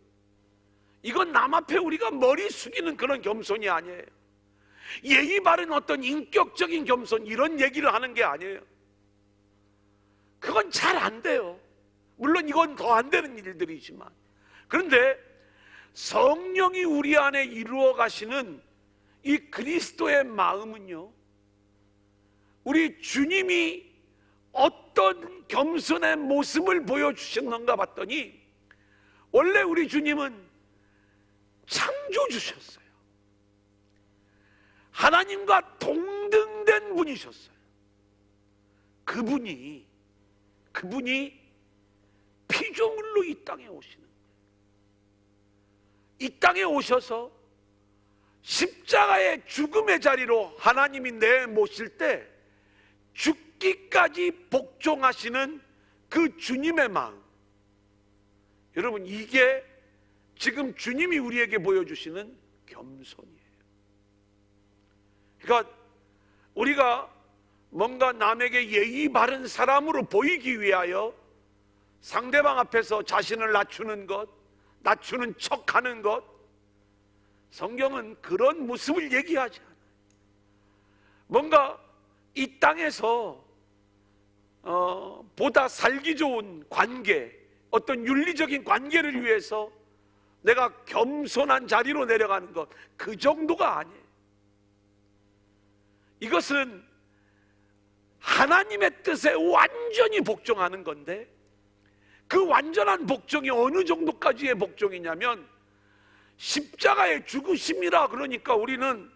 Speaker 1: 이건 남 앞에 우리가 머리 숙이는 그런 겸손이 아니에요. 예의 바른 어떤 인격적인 겸손, 이런 얘기를 하는 게 아니에요. 그건 잘 안 돼요. 물론 이건 더 안 되는 일들이지만, 그런데 성령이 우리 안에 이루어 가시는 이 그리스도의 마음은요, 우리 주님이 어떤 겸손의 모습을 보여주셨는가 봤더니, 원래 우리 주님은 창조주셨어요. 하나님과 동등된 분이셨어요. 그분이 피조물로 이 땅에 오시는 거예요. 이 땅에 오셔서 십자가의 죽음의 자리로 하나님이 내모실 때 죽기까지 복종하시는 그 주님의 마음, 여러분, 이게 지금 주님이 우리에게 보여주시는 겸손이에요. 그러니까 우리가 뭔가 남에게 예의 바른 사람으로 보이기 위하여 상대방 앞에서 자신을 낮추는 것, 낮추는 척하는 것, 성경은 그런 모습을 얘기하지 않아요. 뭔가 이 땅에서 보다 살기 좋은 관계, 어떤 윤리적인 관계를 위해서 내가 겸손한 자리로 내려가는 것, 그 정도가 아니에요. 이것은 하나님의 뜻에 완전히 복종하는 건데, 그 완전한 복종이 어느 정도까지의 복종이냐면 십자가의 죽으심이라 그러니까 우리는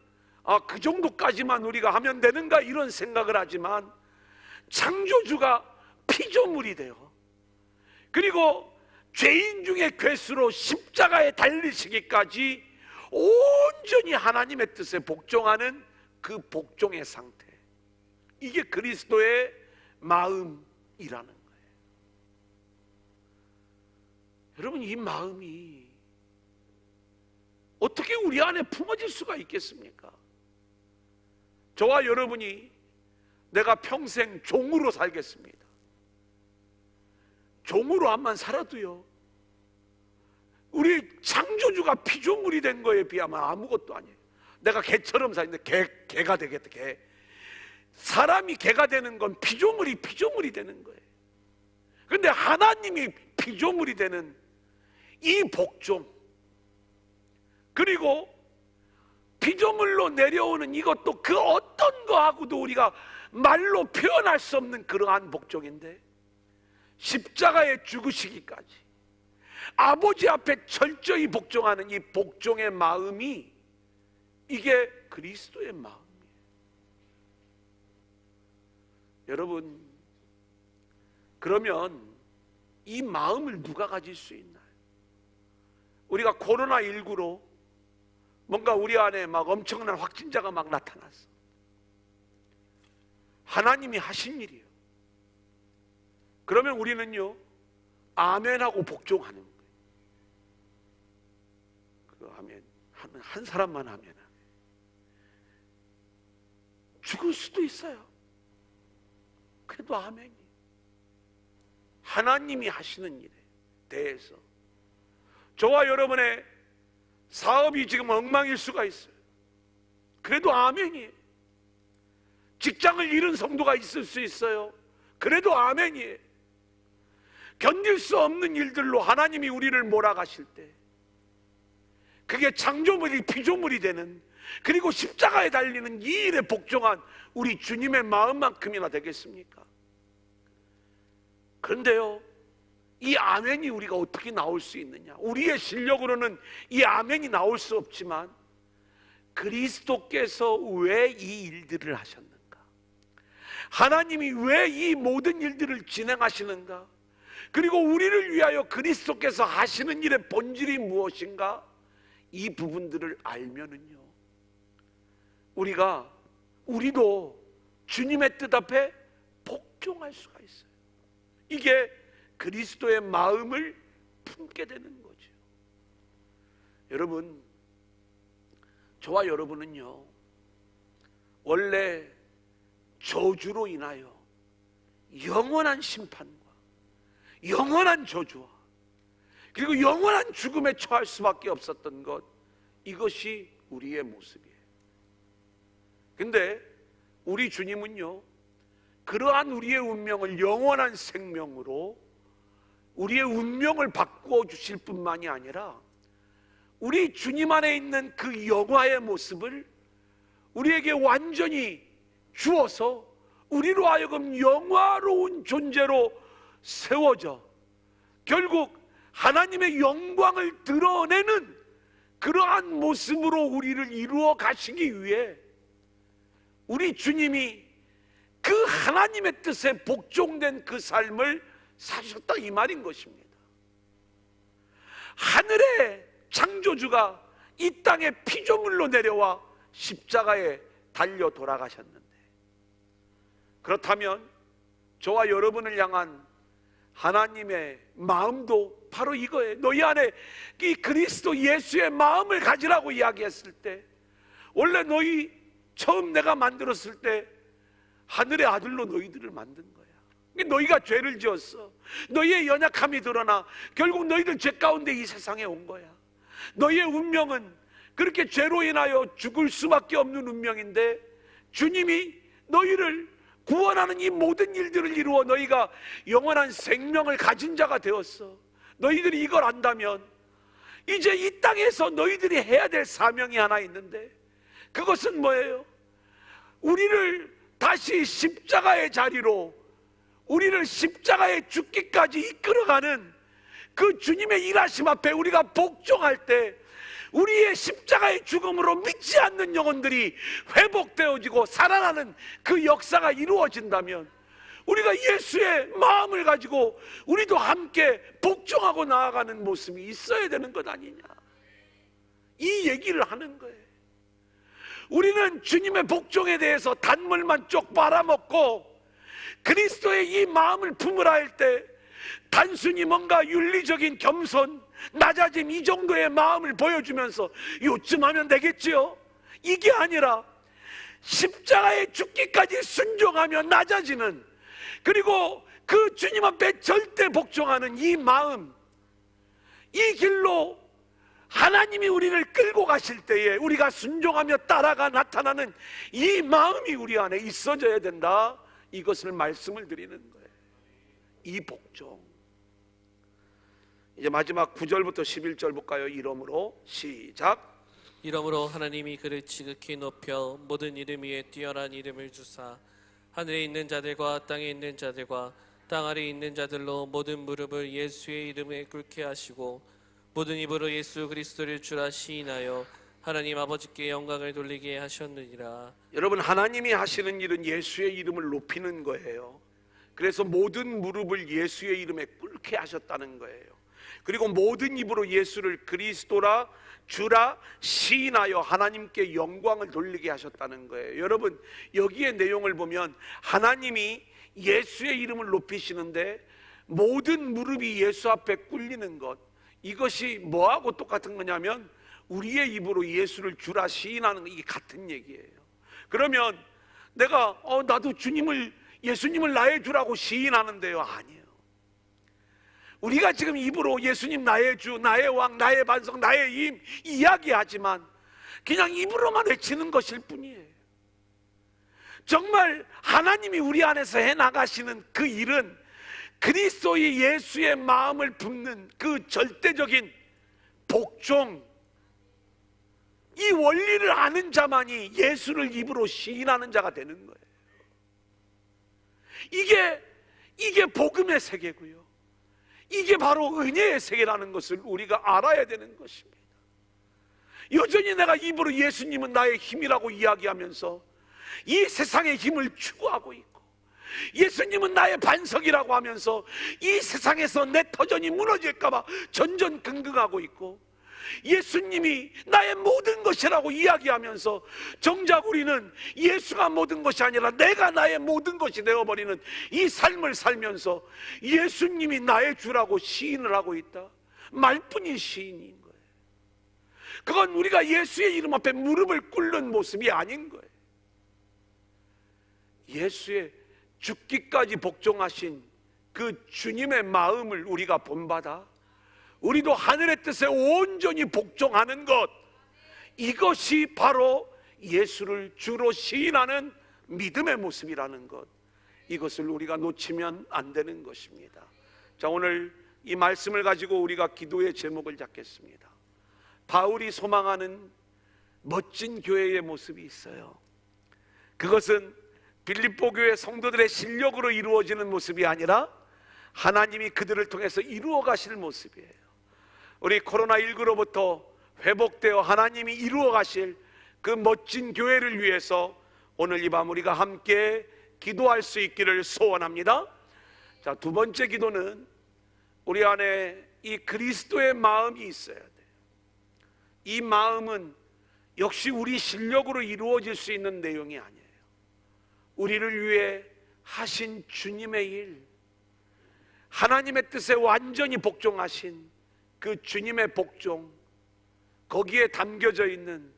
Speaker 1: 그 정도까지만 우리가 하면 되는가 이런 생각을 하지만, 창조주가 피조물이 돼요. 그리고 죄인 중에 괴수로 십자가에 달리시기까지 온전히 하나님의 뜻에 복종하는 그 복종의 상태, 이게 그리스도의 마음이라는 거예요. 여러분, 이 마음이 어떻게 우리 안에 품어질 수가 있겠습니까? 저와 여러분이 내가 평생 종으로 살겠습니다, 종으로 암만 살아도요, 우리 창조주가 피조물이 된 거에 비하면 아무것도 아니에요. 내가 개처럼 사는데 개가 되겠다. 개. 사람이 개가 되는 건 피조물이 되는 거예요. 그런데 하나님이 피조물이 되는 이 복종, 그리고 피조물로 내려오는 이것도 그 어떤 거하고도 우리가 말로 표현할 수 없는 그러한 복종인데, 십자가에 죽으시기까지 아버지 앞에 철저히 복종하는 이 복종의 마음이, 이게 그리스도의 마음이에요. 여러분, 그러면 이 마음을 누가 가질 수 있나요? 우리가 코로나19로 뭔가 우리 안에 막 엄청난 확진자가 막 나타났어. 하나님이 하신 일이에요. 그러면 우리는요, 아멘하고 복종하는 거예요. 그 아멘 하면 한 사람만 아멘. 죽을 수도 있어요. 그래도 아멘이. 하나님이 하시는 일에 대해서 저와 여러분의 사업이 지금 엉망일 수가 있어요. 그래도 아멘이에요. 직장을 잃은 성도가 있을 수 있어요. 그래도 아멘이에요. 견딜 수 없는 일들로 하나님이 우리를 몰아가실 때, 그게 창조물이 피조물이 되는, 그리고 십자가에 달리는 이 일에 복종한 우리 주님의 마음만큼이나 되겠습니까? 그런데요, 이 아멘이 우리가 어떻게 나올 수 있느냐? 우리의 실력으로는 이 아멘이 나올 수 없지만, 그리스도께서 왜 이 일들을 하셨는가? 하나님이 왜 이 모든 일들을 진행하시는가? 그리고 우리를 위하여 그리스도께서 하시는 일의 본질이 무엇인가? 이 부분들을 알면은요, 우리도 주님의 뜻 앞에 복종할 수가 있어요. 이게 그리스도의 마음을 품게 되는 거죠. 여러분, 저와 여러분은요, 원래 저주로 인하여 영원한 심판과 영원한 저주와 그리고 영원한 죽음에 처할 수밖에 없었던 것, 이것이 우리의 모습이에요. 근데 우리 주님은요, 그러한 우리의 운명을 영원한 생명으로 우리의 운명을 바꾸어 주실 뿐만이 아니라 우리 주님 안에 있는 그 영화의 모습을 우리에게 완전히 주어서 우리로 하여금 영화로운 존재로 세워져 결국 하나님의 영광을 드러내는 그러한 모습으로 우리를 이루어 가시기 위해 우리 주님이 그 하나님의 뜻에 복종된 그 삶을 사셨다, 이 말인 것입니다. 하늘의 창조주가 이 땅에 피조물로 내려와 십자가에 달려 돌아가셨는데, 그렇다면 저와 여러분을 향한 하나님의 마음도 바로 이거예요. 너희 안에 이 그리스도 예수의 마음을 가지라고 이야기했을 때, 원래 너희 처음 내가 만들었을 때 하늘의 아들로 너희들을 만든 거야. 너희가 죄를 지었어. 너희의 연약함이 드러나 결국 너희들 죄 가운데 이 세상에 온 거야. 너희의 운명은 그렇게 죄로 인하여 죽을 수밖에 없는 운명인데, 주님이 너희를 구원하는 이 모든 일들을 이루어 너희가 영원한 생명을 가진 자가 되었어. 너희들이 이걸 안다면 이제 이 땅에서 너희들이 해야 될 사명이 하나 있는데, 그것은 뭐예요? 우리를 다시 십자가의 자리로, 우리를 십자가에 죽기까지 이끌어가는 그 주님의 일하심 앞에 우리가 복종할 때 우리의 십자가의 죽음으로 믿지 않는 영혼들이 회복되어지고 살아나는 그 역사가 이루어진다면, 우리가 예수의 마음을 가지고 우리도 함께 복종하고 나아가는 모습이 있어야 되는 것 아니냐, 이 얘기를 하는 거예요. 우리는 주님의 복종에 대해서 단물만 쪽 빨아먹고 그리스도의 이 마음을 품으라 할 때 단순히 뭔가 윤리적인 겸손, 낮아짐, 이 정도의 마음을 보여주면서 요쯤 하면 되겠지요, 이게 아니라 십자가에 죽기까지 순종하며 낮아지는, 그리고 그 주님 앞에 절대 복종하는 이 마음, 이 길로 하나님이 우리를 끌고 가실 때에 우리가 순종하며 따라가 나타나는 이 마음이 우리 안에 있어져야 된다, 이것을 말씀을 드리는 거예요. 이 복종. 이제 마지막 9절부터 11절 볼까요? 이러므로 시작.
Speaker 2: 이러므로 하나님이 그를 지극히 높여 모든 이름 위에 뛰어난 이름을 주사 하늘에 있는 자들과 땅에 있는 자들과 땅 아래에 있는 자들로 모든 무릎을 예수의 이름에 꿇게 하시고 모든 입으로 예수 그리스도를 주라 시인하여 하나님 아버지께 영광을 돌리게 하셨느니라.
Speaker 1: 여러분, 하나님이 하시는 일은 예수의 이름을 높이는 거예요. 그래서 모든 무릎을 예수의 이름에 꿇게 하셨다는 거예요. 그리고 모든 입으로 예수를 그리스도라 주라 시인하여 하나님께 영광을 돌리게 하셨다는 거예요. 여러분, 여기에 내용을 보면 하나님이 예수의 이름을 높이시는데 모든 무릎이 예수 앞에 꿇리는 것, 이것이 뭐하고 똑같은 거냐면 우리의 입으로 예수를 주라 시인하는 거, 이게 같은 얘기예요. 그러면 내가 나도 예수님을 나의 주라고 시인하는데요, 아니에요. 우리가 지금 입으로 예수님 나의 주, 나의 왕, 나의 반석, 나의 힘 이야기하지만 그냥 입으로만 외치는 것일 뿐이에요. 정말 하나님이 우리 안에서 해나가시는 그 일은 그리스도의 예수의 마음을 품는 그 절대적인 복종, 이 원리를 아는 자만이 예수를 입으로 시인하는 자가 되는 거예요. 이게 복음의 세계고요, 이게 바로 은혜의 세계라는 것을 우리가 알아야 되는 것입니다. 여전히 내가 입으로 예수님은 나의 힘이라고 이야기하면서 이 세상의 힘을 추구하고 있고, 예수님은 나의 반석이라고 하면서 이 세상에서 내 터전이 무너질까봐 전전긍긍하고 있고, 예수님이 나의 모든 것이라고 이야기하면서 정작 우리는 예수가 모든 것이 아니라 내가 나의 모든 것이 되어버리는 이 삶을 살면서 예수님이 나의 주라고 시인을 하고 있다. 말뿐인 시인인 거예요. 그건 우리가 예수의 이름 앞에 무릎을 꿇는 모습이 아닌 거예요. 예수의 죽기까지 복종하신 그 주님의 마음을 우리가 본받아 우리도 하늘의 뜻에 온전히 복종하는 것, 이것이 바로 예수를 주로 시인하는 믿음의 모습이라는 것, 이것을 우리가 놓치면 안 되는 것입니다. 자, 오늘 이 말씀을 가지고 우리가 기도의 제목을 잡겠습니다. 바울이 소망하는 멋진 교회의 모습이 있어요. 그것은 빌립보 교회 성도들의 실력으로 이루어지는 모습이 아니라 하나님이 그들을 통해서 이루어 가실 모습이에요. 우리 코로나19로부터 회복되어 하나님이 이루어 가실 그 멋진 교회를 위해서 오늘 이 밤 우리가 함께 기도할 수 있기를 소원합니다. 자, 두 번째 기도는 우리 안에 이 그리스도의 마음이 있어야 돼요. 이 마음은 역시 우리 실력으로 이루어질 수 있는 내용이 아니에요. 우리를 위해 하신 주님의 일, 하나님의 뜻에 완전히 복종하신 그 주님의 복종, 거기에 담겨져 있는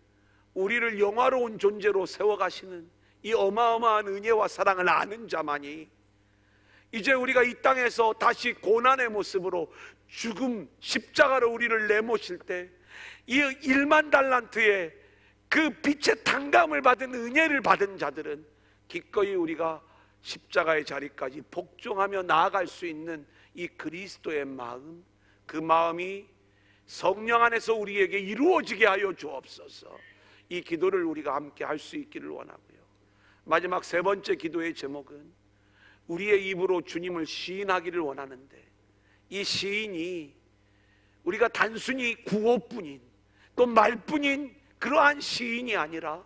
Speaker 1: 우리를 영화로운 존재로 세워가시는 이 어마어마한 은혜와 사랑을 아는 자만이 이제 우리가 이 땅에서 다시 고난의 모습으로 죽음, 십자가로 우리를 내모실 때 이 1만 달란트의 그 빛의 탕감을 받은 은혜를 받은 자들은 기꺼이 우리가 십자가의 자리까지 복종하며 나아갈 수 있는 이 그리스도의 마음, 그 마음이 성령 안에서 우리에게 이루어지게 하여 주옵소서. 이 기도를 우리가 함께 할 수 있기를 원하고요. 마지막 세 번째 기도의 제목은 우리의 입으로 주님을 시인하기를 원하는데, 이 시인이 우리가 단순히 구호뿐인, 또 말뿐인 그러한 시인이 아니라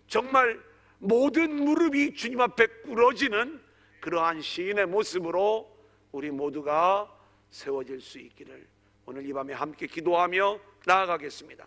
Speaker 1: 정말 모든 무릎이 주님 앞에 꿇어지는 그러한 시인의 모습으로 우리 모두가 세워질 수 있기를 오늘 이 밤에 함께 기도하며 나아가겠습니다.